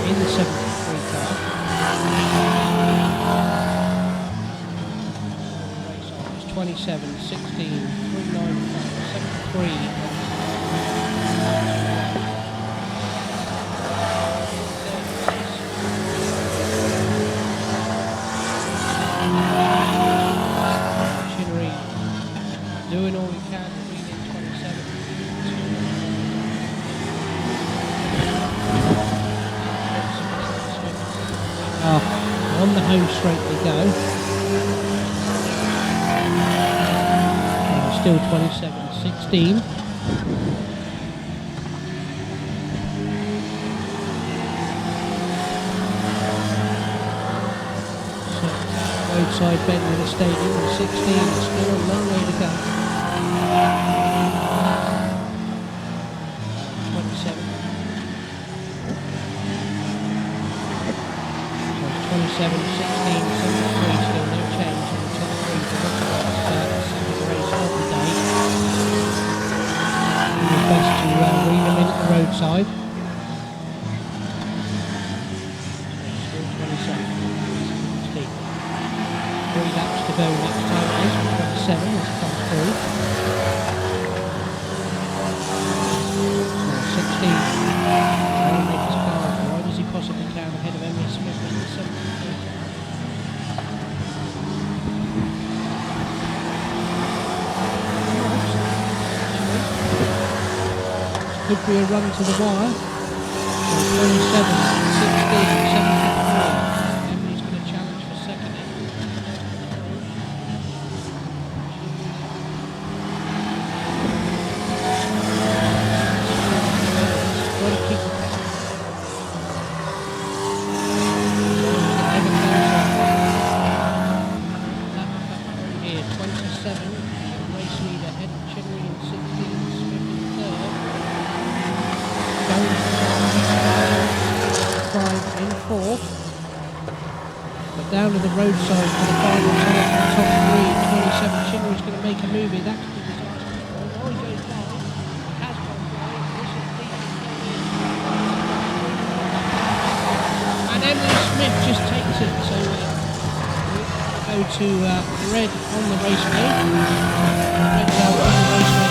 Speaker 2: In the 73 car. 27, 16, 395, 73. Doing all we can to win in 27. On the home straight they go. Still 27, 16. Roadside bend in the stadium in 16, still a long way to go. 27. So 27, 16, 73, still no change in the top 3 for the race of the day. It's best to read them in at the roadside. Still 27. 3 laps to go next time it is, 27 as it comes through. So 16. Trying to make his car as wide as he possibly can ahead of Emily Smith in the 73. Could be a run to the wire. So 27, 16, 73. Down to the roadside for the final time in the top 3. 27 Chinnery's going to make a movie. That could be disastrous. Oh, he goes by. He has gone by. And Emily Smith just takes it. So we'll go to red on the raceway. Red's out on the raceway.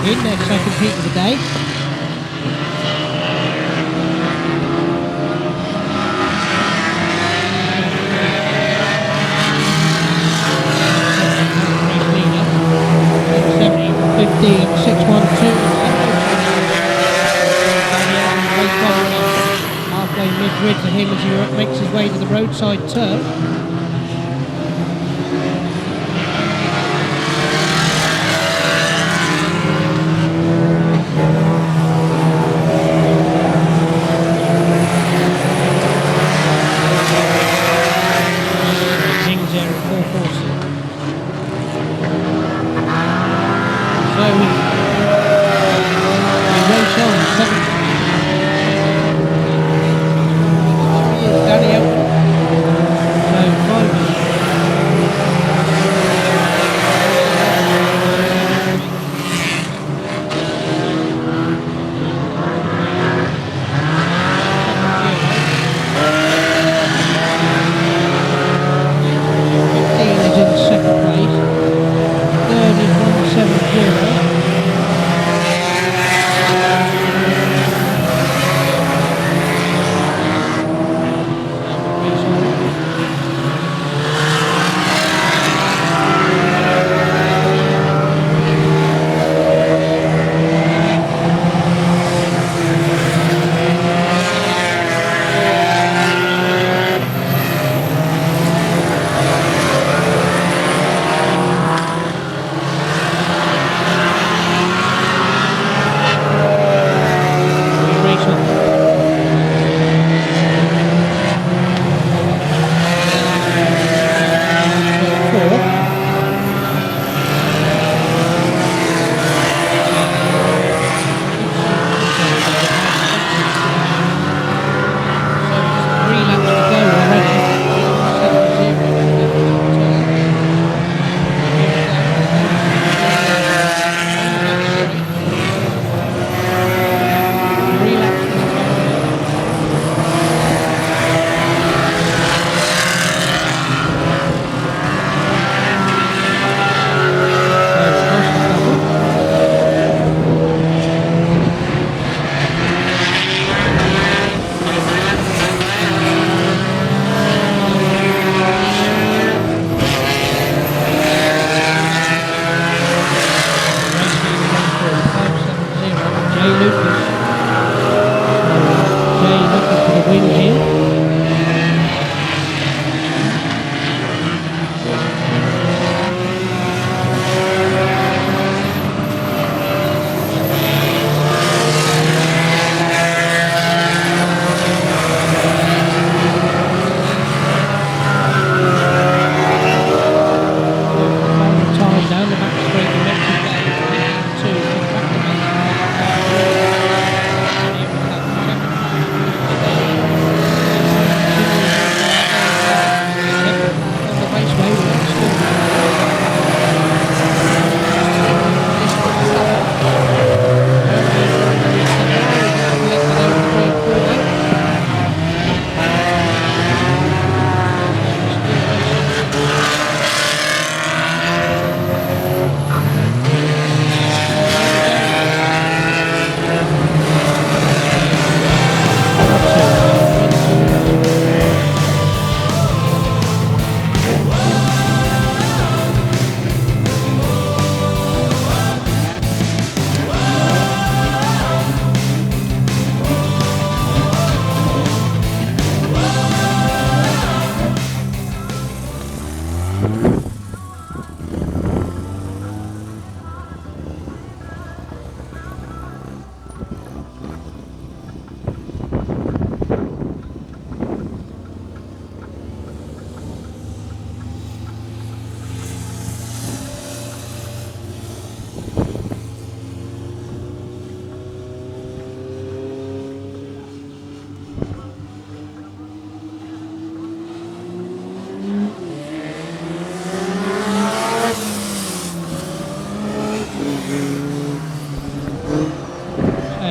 Speaker 2: In their second heat of the day. Halfway mid-grid for him as he makes his way to the roadside turf. the win here. Time down the back straight, the next two back to back. On the raceway,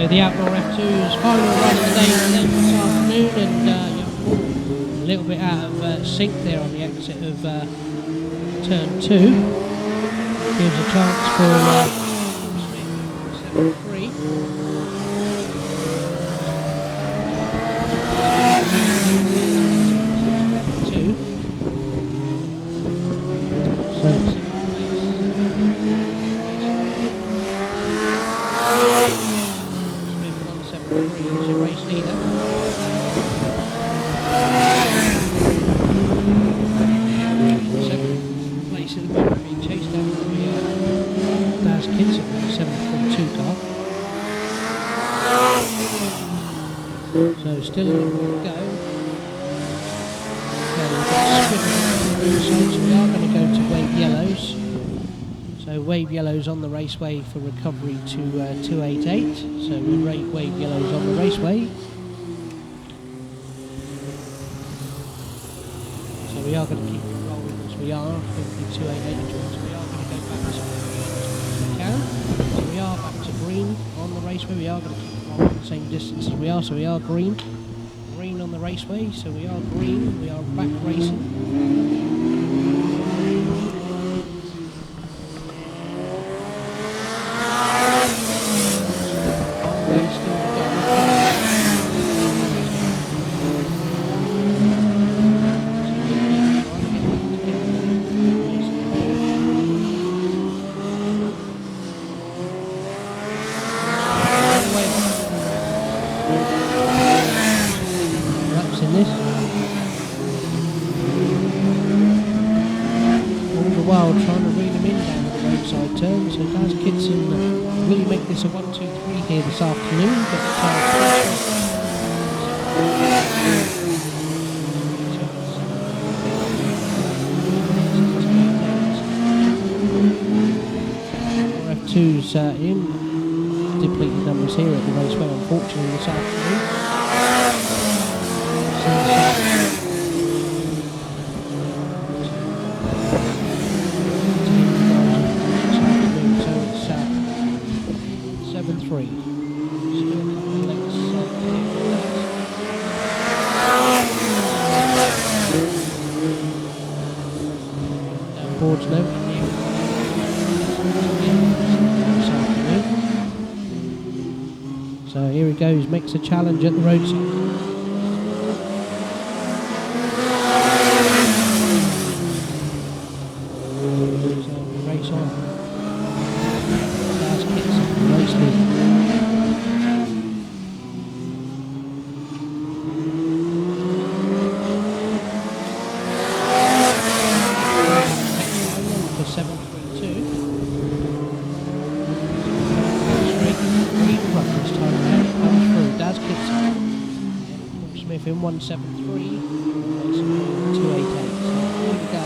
Speaker 2: the Outlaw F2s Final run of the day this afternoon, and a little bit out of sync there on the exit of turn 2. Gives a chance for 7-3. Race leader. Second place at the moment being chased down by Daz Kitson in the 7.2 car. So still a little more to go. So we are going to go to wave yellows. So wave yellows on the raceway for recovery to 288. So we rate wave yellows on the raceway. So we are going to keep it rolling as we are. 288 joints. We are going to go back to we can. So we are back to green on the raceway. We are going to keep it rolling the same distance as we are. So we are green. Green on the raceway. So we are green. We are back racing. Trying to reel him in down the roadside turn, so Daz Kitson will make this a 1-2-3 here this afternoon, but F2's in depleted numbers here at the raceway, unfortunately, this afternoon. Boards now. So here he goes, makes a challenge at the roadside. So race on. Daz Kitson, race lead. champion 173, 288. So here we go.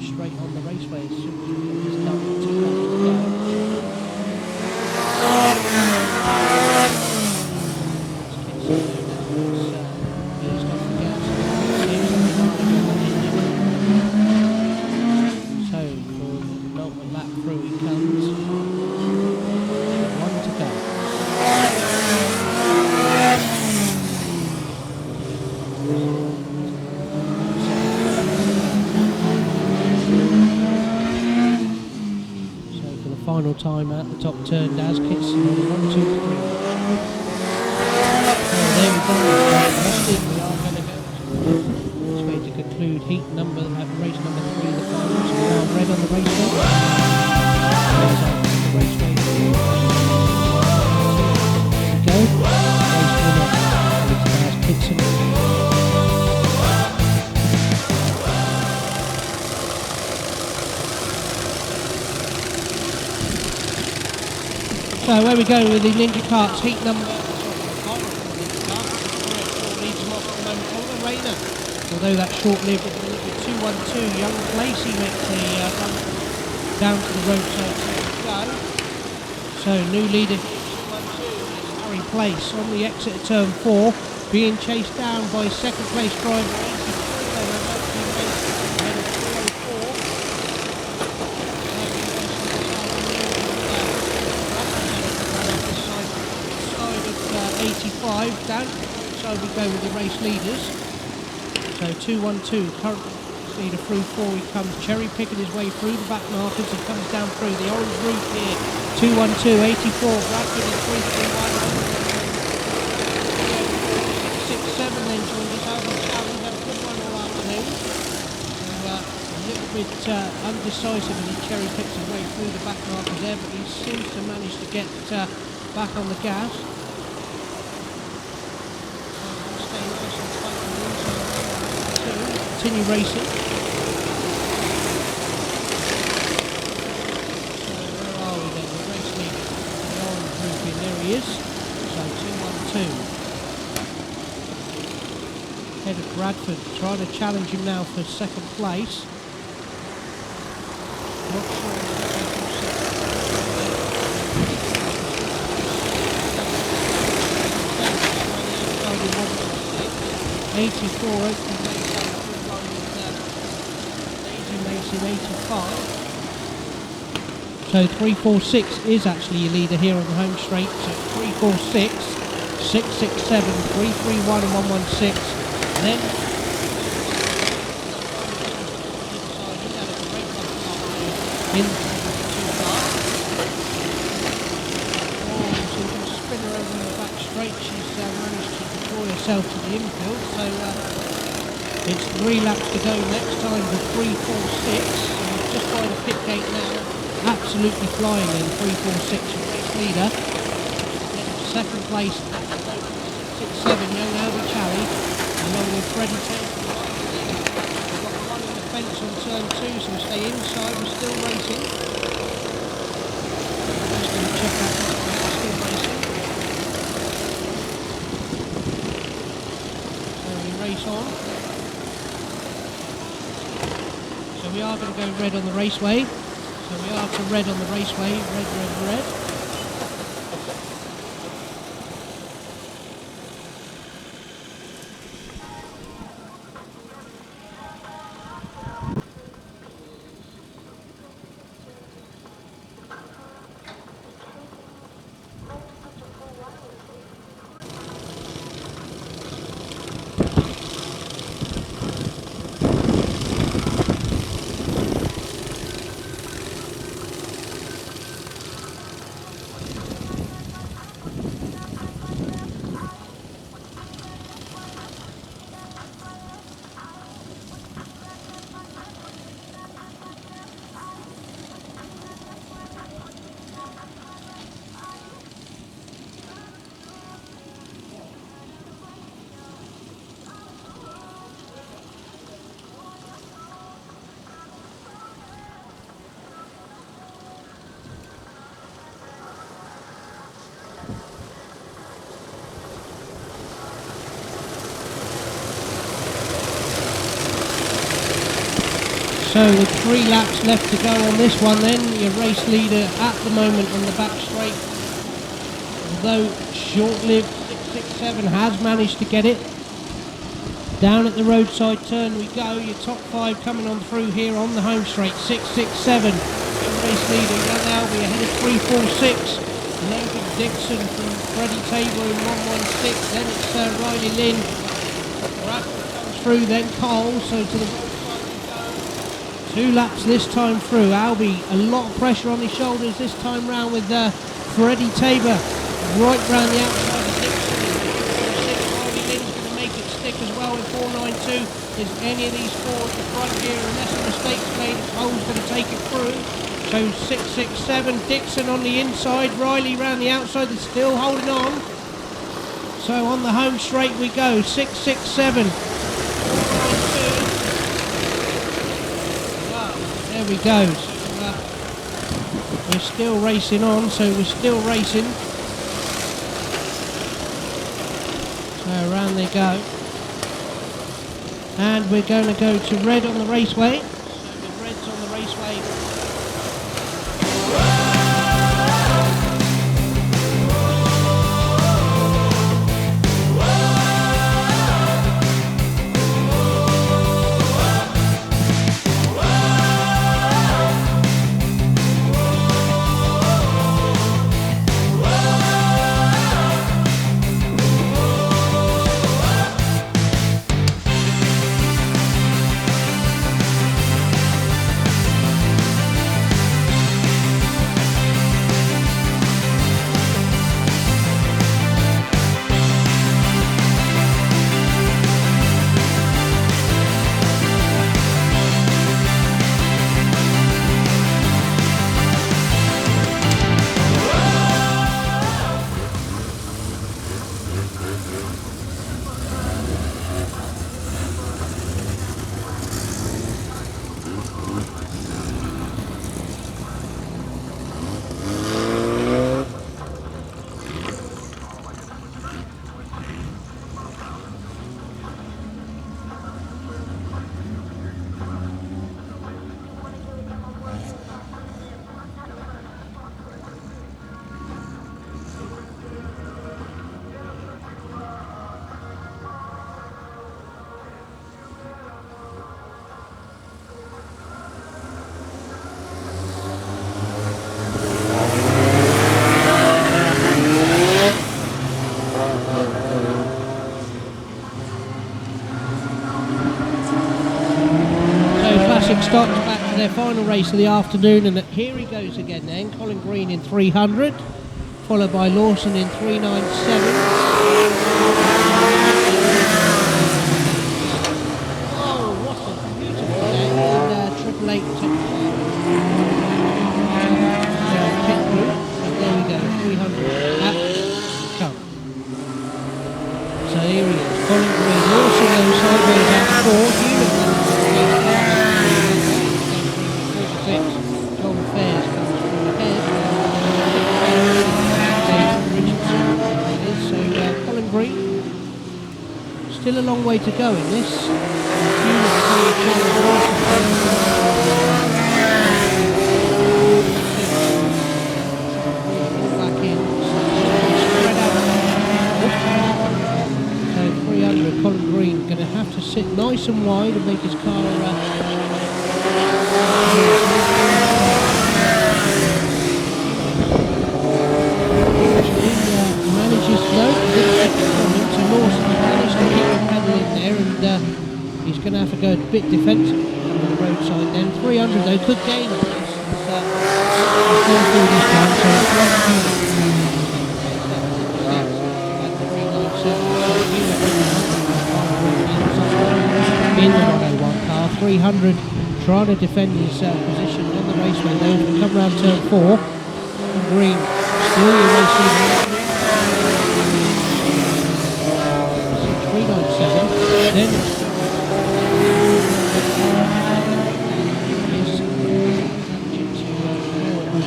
Speaker 2: Straight on the raceway as soon as we get this done. 2 laps to go. So for the penultimate lap through he comes. 1 to go. Final time at the top turn, Daz kicks on 1, 2, 3. So there we go. We are going to go this way to conclude heat number at race number 3, the final. So we are red on the raceway. There we go. Race winner. Daz kicks him. So where we go with the Ninja Karts heat number. Although that's short-lived, 212, young Lacey makes the run down to the roadside go. So new leader 212 Harry Place on the exit of turn 4, being chased down by second place driver 85 down, so we go with the race leaders. So 212 currently leader through 4, he comes cherry picking his way through the back markers, he comes down through the orange route here. 212, 84, Bradford is 331. 6, 7 then joined us out of Challenge, had a good run all afternoon. So a little bit undecisive as he cherry picks his way through the back markers there, but he seems to manage to get back on the gas. Continue racing. So where are we then? The race leader, the orange group in, there he is. So 212. Head of Bradford trying to challenge him now for second place. Not sure. 84 opening race. In 85. So 346 is actually your leader here on the home straight. So 346, 667, 331 and 116. Then in so you can spin her over in the back straight. She's managed to deploy herself to the infield. So it's 3 laps to go next time for 346. Just by the pit gate now. Absolutely flying in 346 race leader. Second place at 6-7, young Albert Chally, along with Freddie Taylor. We've got one on the fence on turn 2, so we stay inside, we're still racing. Just going to check out that one, still racing. So we race on. We are going to go red on the raceway. So we are to red on the raceway. Red, red, red. So with 3 laps left to go on this one then, your race leader at the moment on the back straight, although short-lived, 667 has managed to get it. Down at the roadside turn we go, your top 5 coming on through here on the home straight, 667, your race leader, Young Albie ahead of 346, Logan Dixon from Freddie Tabor in 116, then it's Riley Lynn, Bradford comes through, then Cole, so to the 2 laps this time through. Albie, a lot of pressure on his shoulders this time round with Freddie Tabor right round the outside of Dixon. Riley Lynn's going to make it stick as well with 492. Is any of these 4 at the front here, unless a mistake's made, Cole's going to take it through. So 667, Dixon on the inside, Riley round the outside, they're still holding on. So on the home straight we go, 667. 492. There we go. So, we're still racing on, so we're still racing. So around they go. And we're going to go to red on the raceway. So with red's on the raceway. Stox back to their final race of the afternoon, and here he goes again then. Colin Green in 300, followed by Lawson in 397. Oh, what a beautiful day in Triple Eight pit group. And there we go, 300 at come. So here he is, Colin Green. Lawson goes sideways out 4. John Fairs comes from ahead. Richardson is. So Colin Green, still a long way to go in this. Back in. So 300, Colin Green going to have to sit nice and wide and make his car he's going to have to go a bit defensive on the roadside then. 300 though, could gain on this. He's going through this time, so it's in the 101 car. 300 trying to defend his position on the raceway though. As we come round turn 4, Green still racing. 397, then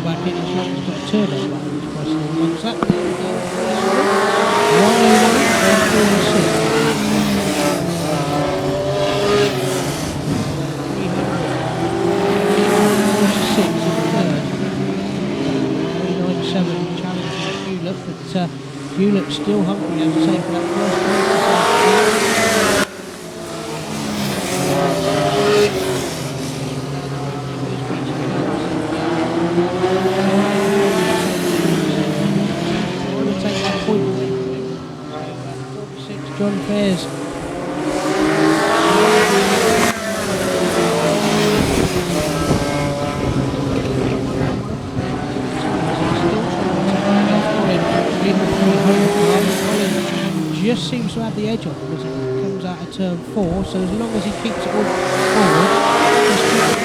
Speaker 2: back in as long as he's got a turbo right, he's pressing on one side. 101 and 306. 300 Hewlett's still hungry, as I say, for that first place this afternoon. Trying to take that point away from him. So 46, John Fairs. Just seems to have the edge on him as he comes out of turn 4, so as long as he keeps it all forward, just keep it.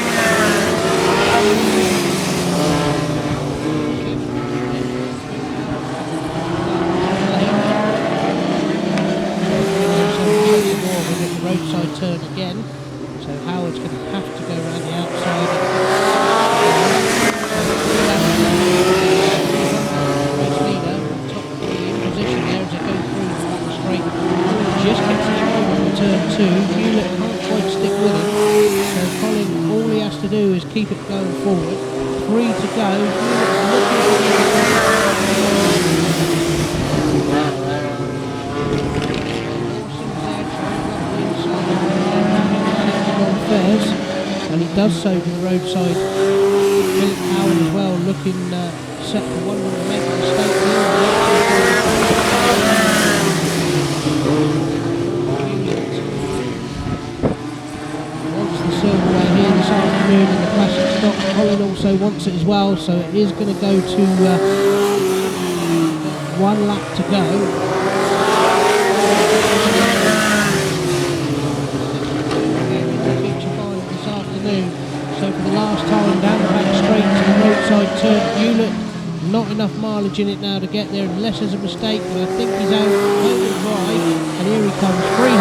Speaker 2: We get the roadside turn again, so Howard's going to have to go around the outside. Race leader, top 3 in position there as they go through the back straight. Just gets his hold on the turn 2. Hewlett can't quite stick with him, so Colin, all he has to do is keep it going forward. 3 to go. Fairs, and he does so to the roadside. Philip Howard as well, looking set for one more to make a mistake here. Wants the silverware here this afternoon in the classic Stox. Colin also wants it as well, so it is going to go to 1 lap to go. So for the last time down the back straight to the roadside turn, Hewlett, not enough mileage in it now to get there unless there's a mistake, but I think he's out over drive, and here he comes, 300,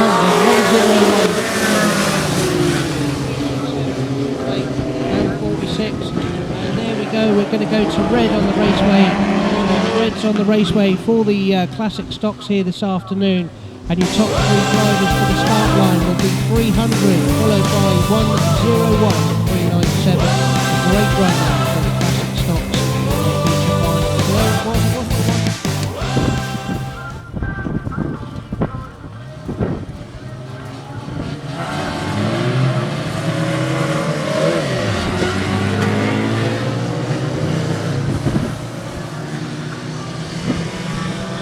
Speaker 2: 101. 46, and there we go, we're going to go to red on the raceway. So red's on the raceway for the classic Stox here this afternoon. And your top 3 drivers for the start line will be 300, followed by 101, 397. A great run for the classic Stox.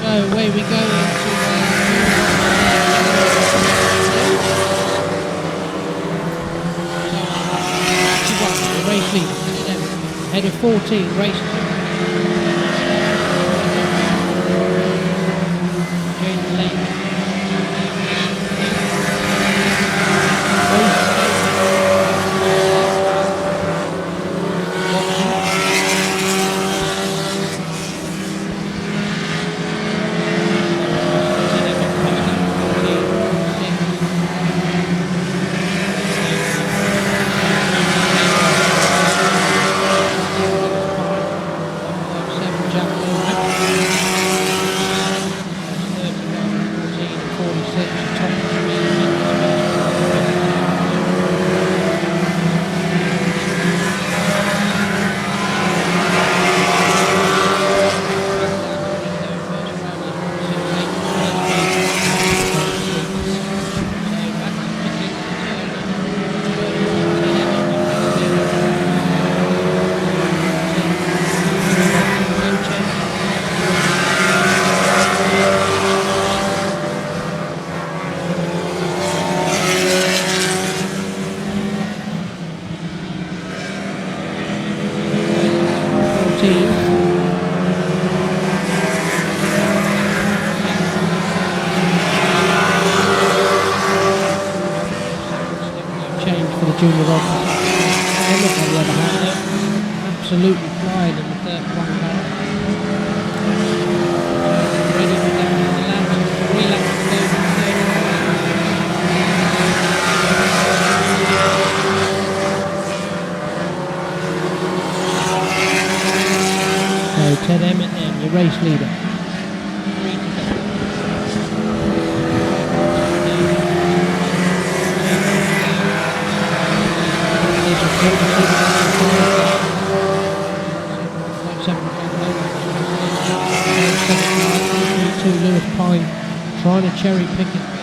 Speaker 2: So away we go into race lead, head of 14, race. Junior Rob. Emmett, on the other hand, absolutely flying in the 31 car. Ready to go to the laps, 3 laps to go to the third. So Ted Emmett then, your race leader. trying to cherry pick it.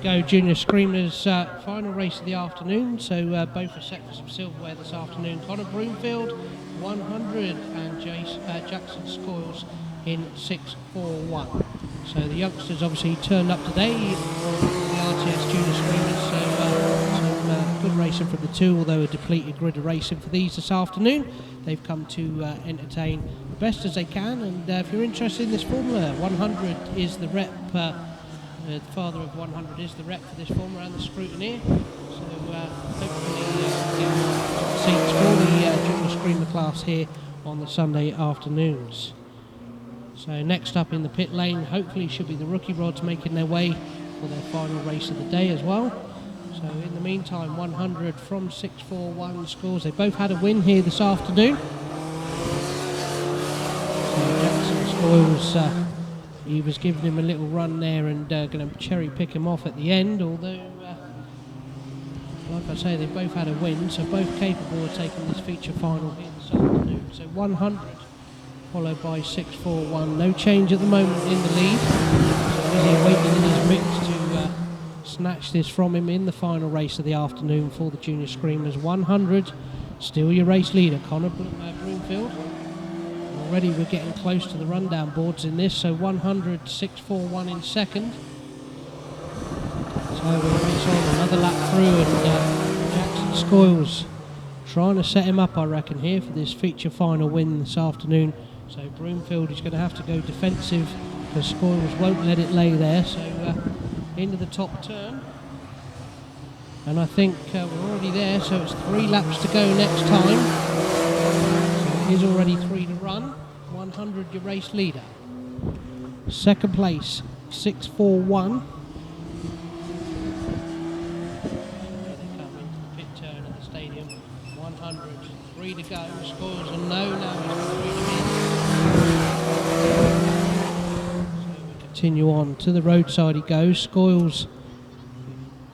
Speaker 2: go, Junior Screamers final race of the afternoon. So both are set for some silverware this afternoon. Connor Broomfield 100 and Jackson Scoils in 641. So the youngsters obviously turned up today, the RTS Junior Screamers. So some good racing from the two, although a depleted grid of racing for these this afternoon. They've come to entertain the best as they can. And if you're interested in this formula, 100 is the rep. The father of 100 is the rep for this formula and the scrutineer. So hopefully get seats for the Junior Screamer class here on the Sunday afternoons. So next up in the pit lane, hopefully should be the rookie rods making their way for their final race of the day as well. So in the meantime, 100 from 641 scores. They both had a win here this afternoon. So Jackson Scoils, he was giving him a little run there and going to cherry pick him off at the end, although like I say, they both had a win, so both capable of taking this feature final here this afternoon. So 100 followed by 641, no change at the moment in the lead. So busy waiting in his mix to snatch this from him in the final race of the afternoon for the Junior Screamers. 100, still your race leader, Connor Broomfield. Already we're getting close to the rundown boards in this, so 100, 641 in second. So we'll race on another lap through, and Jackson Scoils trying to set him up, I reckon, here for this feature final win this afternoon. So Broomfield is going to have to go defensive because Scoils won't let it lay there. So into the top turn, and I think we're already there, so it's 3 laps to go next time. So it is already 3 to run. 100 your race leader. Second place 641. They come into the pit turn at the stadium. 100, 3 to go. Scores a no, now it's 3 to in. So we continue on to the roadside he goes. Scoils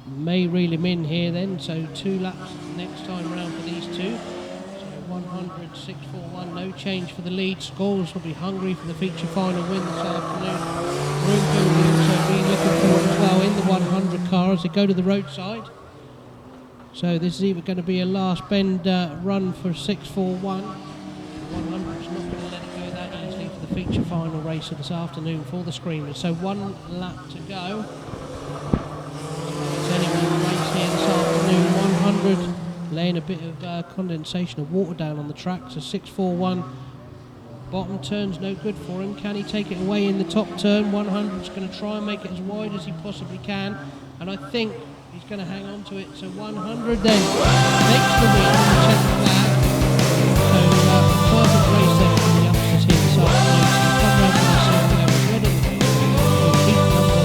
Speaker 2: may reel him in here then, so 2 laps next time round for these two. So 100, 641, no change for the lead. Scoils will be hungry for the feature final win this afternoon. Broomfield will also be looking forward as well in the 100 car as they go to the roadside. So this is either going to be a last bend run for 641. 100's not going to let it go that easily for the feature final race of this afternoon for the Screamers. So 1 lap to go. It's anyway the race here this afternoon. 100 laying a bit of condensation of water down on the track. So 641. Bottom turn's no good for him. Can he take it away in the top turn? 100's going to try and make it as wide as he possibly can. And I think he's going to hang on to it. So 100 then makes the win and check the flag. So perfect race then for the youngsters here this afternoon. So come round to the circle there with red in the race. Heat number 3.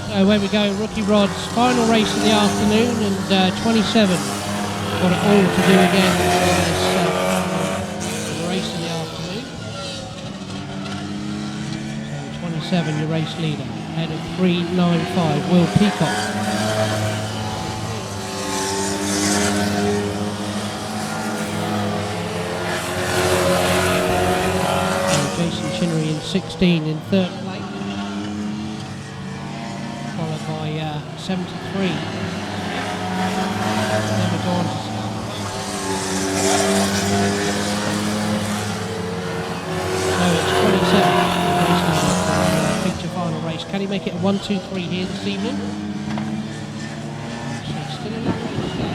Speaker 2: So where we go, rookie rods, final race of the afternoon, and 27 got it all to do again for this race of the afternoon. So 27 your race leader, ahead of 395 Will Peacock. And Jason Chinnery in 16 in third place. 73. Then we go on to so it's 27 feature final race. Can he make it a 1-2-3 here this evening? So it's still a long way to go.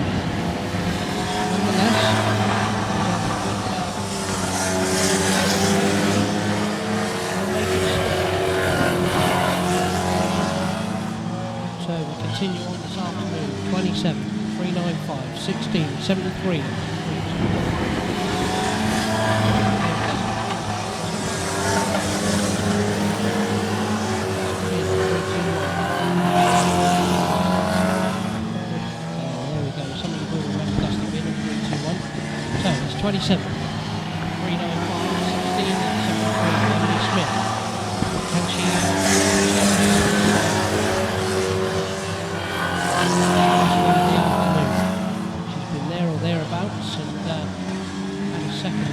Speaker 2: Nonetheless, so we continue on this afternoon. 27, 395, 16, 73. There we go. Somebody will remember Dusty Bin and 321. So it's 27, 395, 16, and 73. Emily Smith. Can she? She's been there or thereabouts and had a second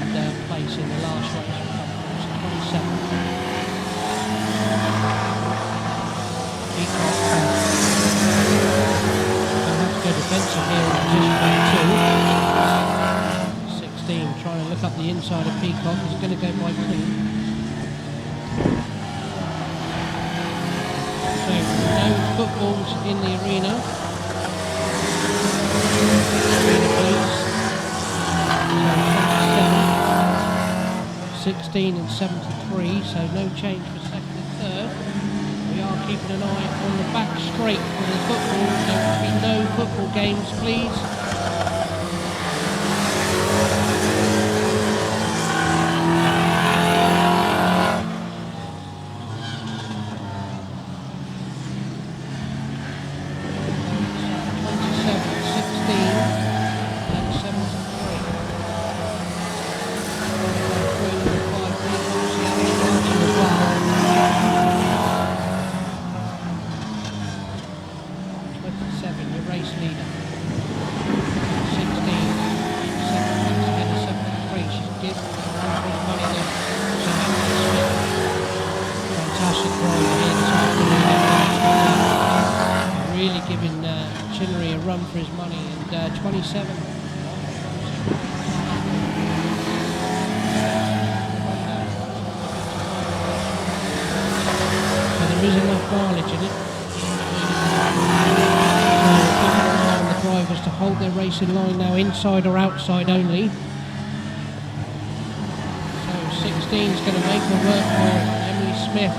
Speaker 2: position number 2. 16 trying to look up the inside of Peacock. He's going to go by clean. So no footballs in the arena. 16 and 73, so no change for second and third. We are keeping an eye on the back straight for the football. There will be no football games, please. For his money, and 27. So there is enough mileage in it. So the drivers to hold their racing line now, inside or outside only. So 16 is going to make the work for Emily Smith,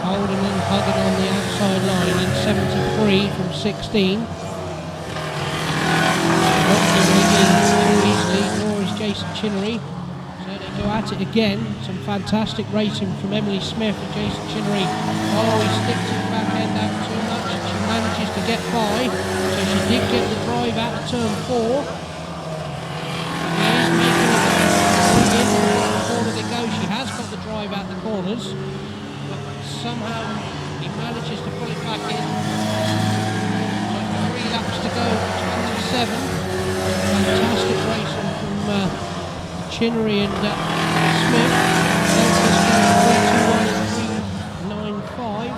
Speaker 2: holding and hugging on the outside line in 73 from 16. Easily, nor is Jason Chinnery. So they go at it again. Some fantastic racing from Emily Smith and Jason Chinnery. Oh, he sticks his back end out too much. She manages to get by. So she did get the drive out of turn 4. He is making it in the corner they go. She has got the drive out the corners. But somehow he manages to pull it back in. So 3 laps to go. 27. Fantastic racing from Chinnery and Smith. 3:21.395.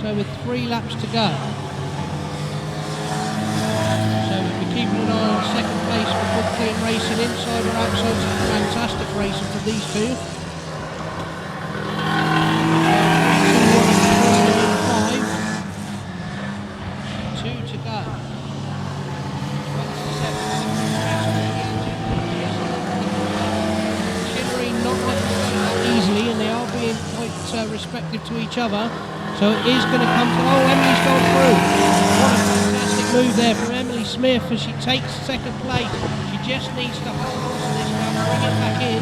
Speaker 2: So with 3 laps to go. So we'll be keeping an eye on second place for good clean racing, inside or outside. Fantastic racing from these two. 2 to go. Respective to each other, so it is going to come to. Oh, Emily's gone through. What a fantastic move there from Emily Smith as she takes second place. She just needs to hold on to this now, bring it back in.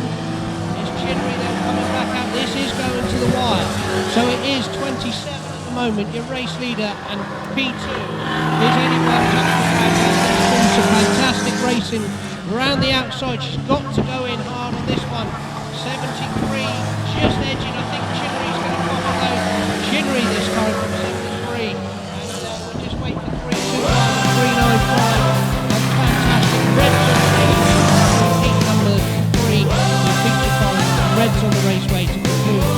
Speaker 2: There's Chinnery then coming back out. This is going to the wire. So it is 27 at the moment, your race leader, and P2 is anyone some fantastic racing around the outside. She's got to go in hard on this one. 73, just edging. I think Chinnery's going to follow though. Chinnery this time from 73. And we'll just wait for 3:21.395. That's fantastic. Reds on the raceway. Heat number 3. The feature time. Reds on the raceway to conclude.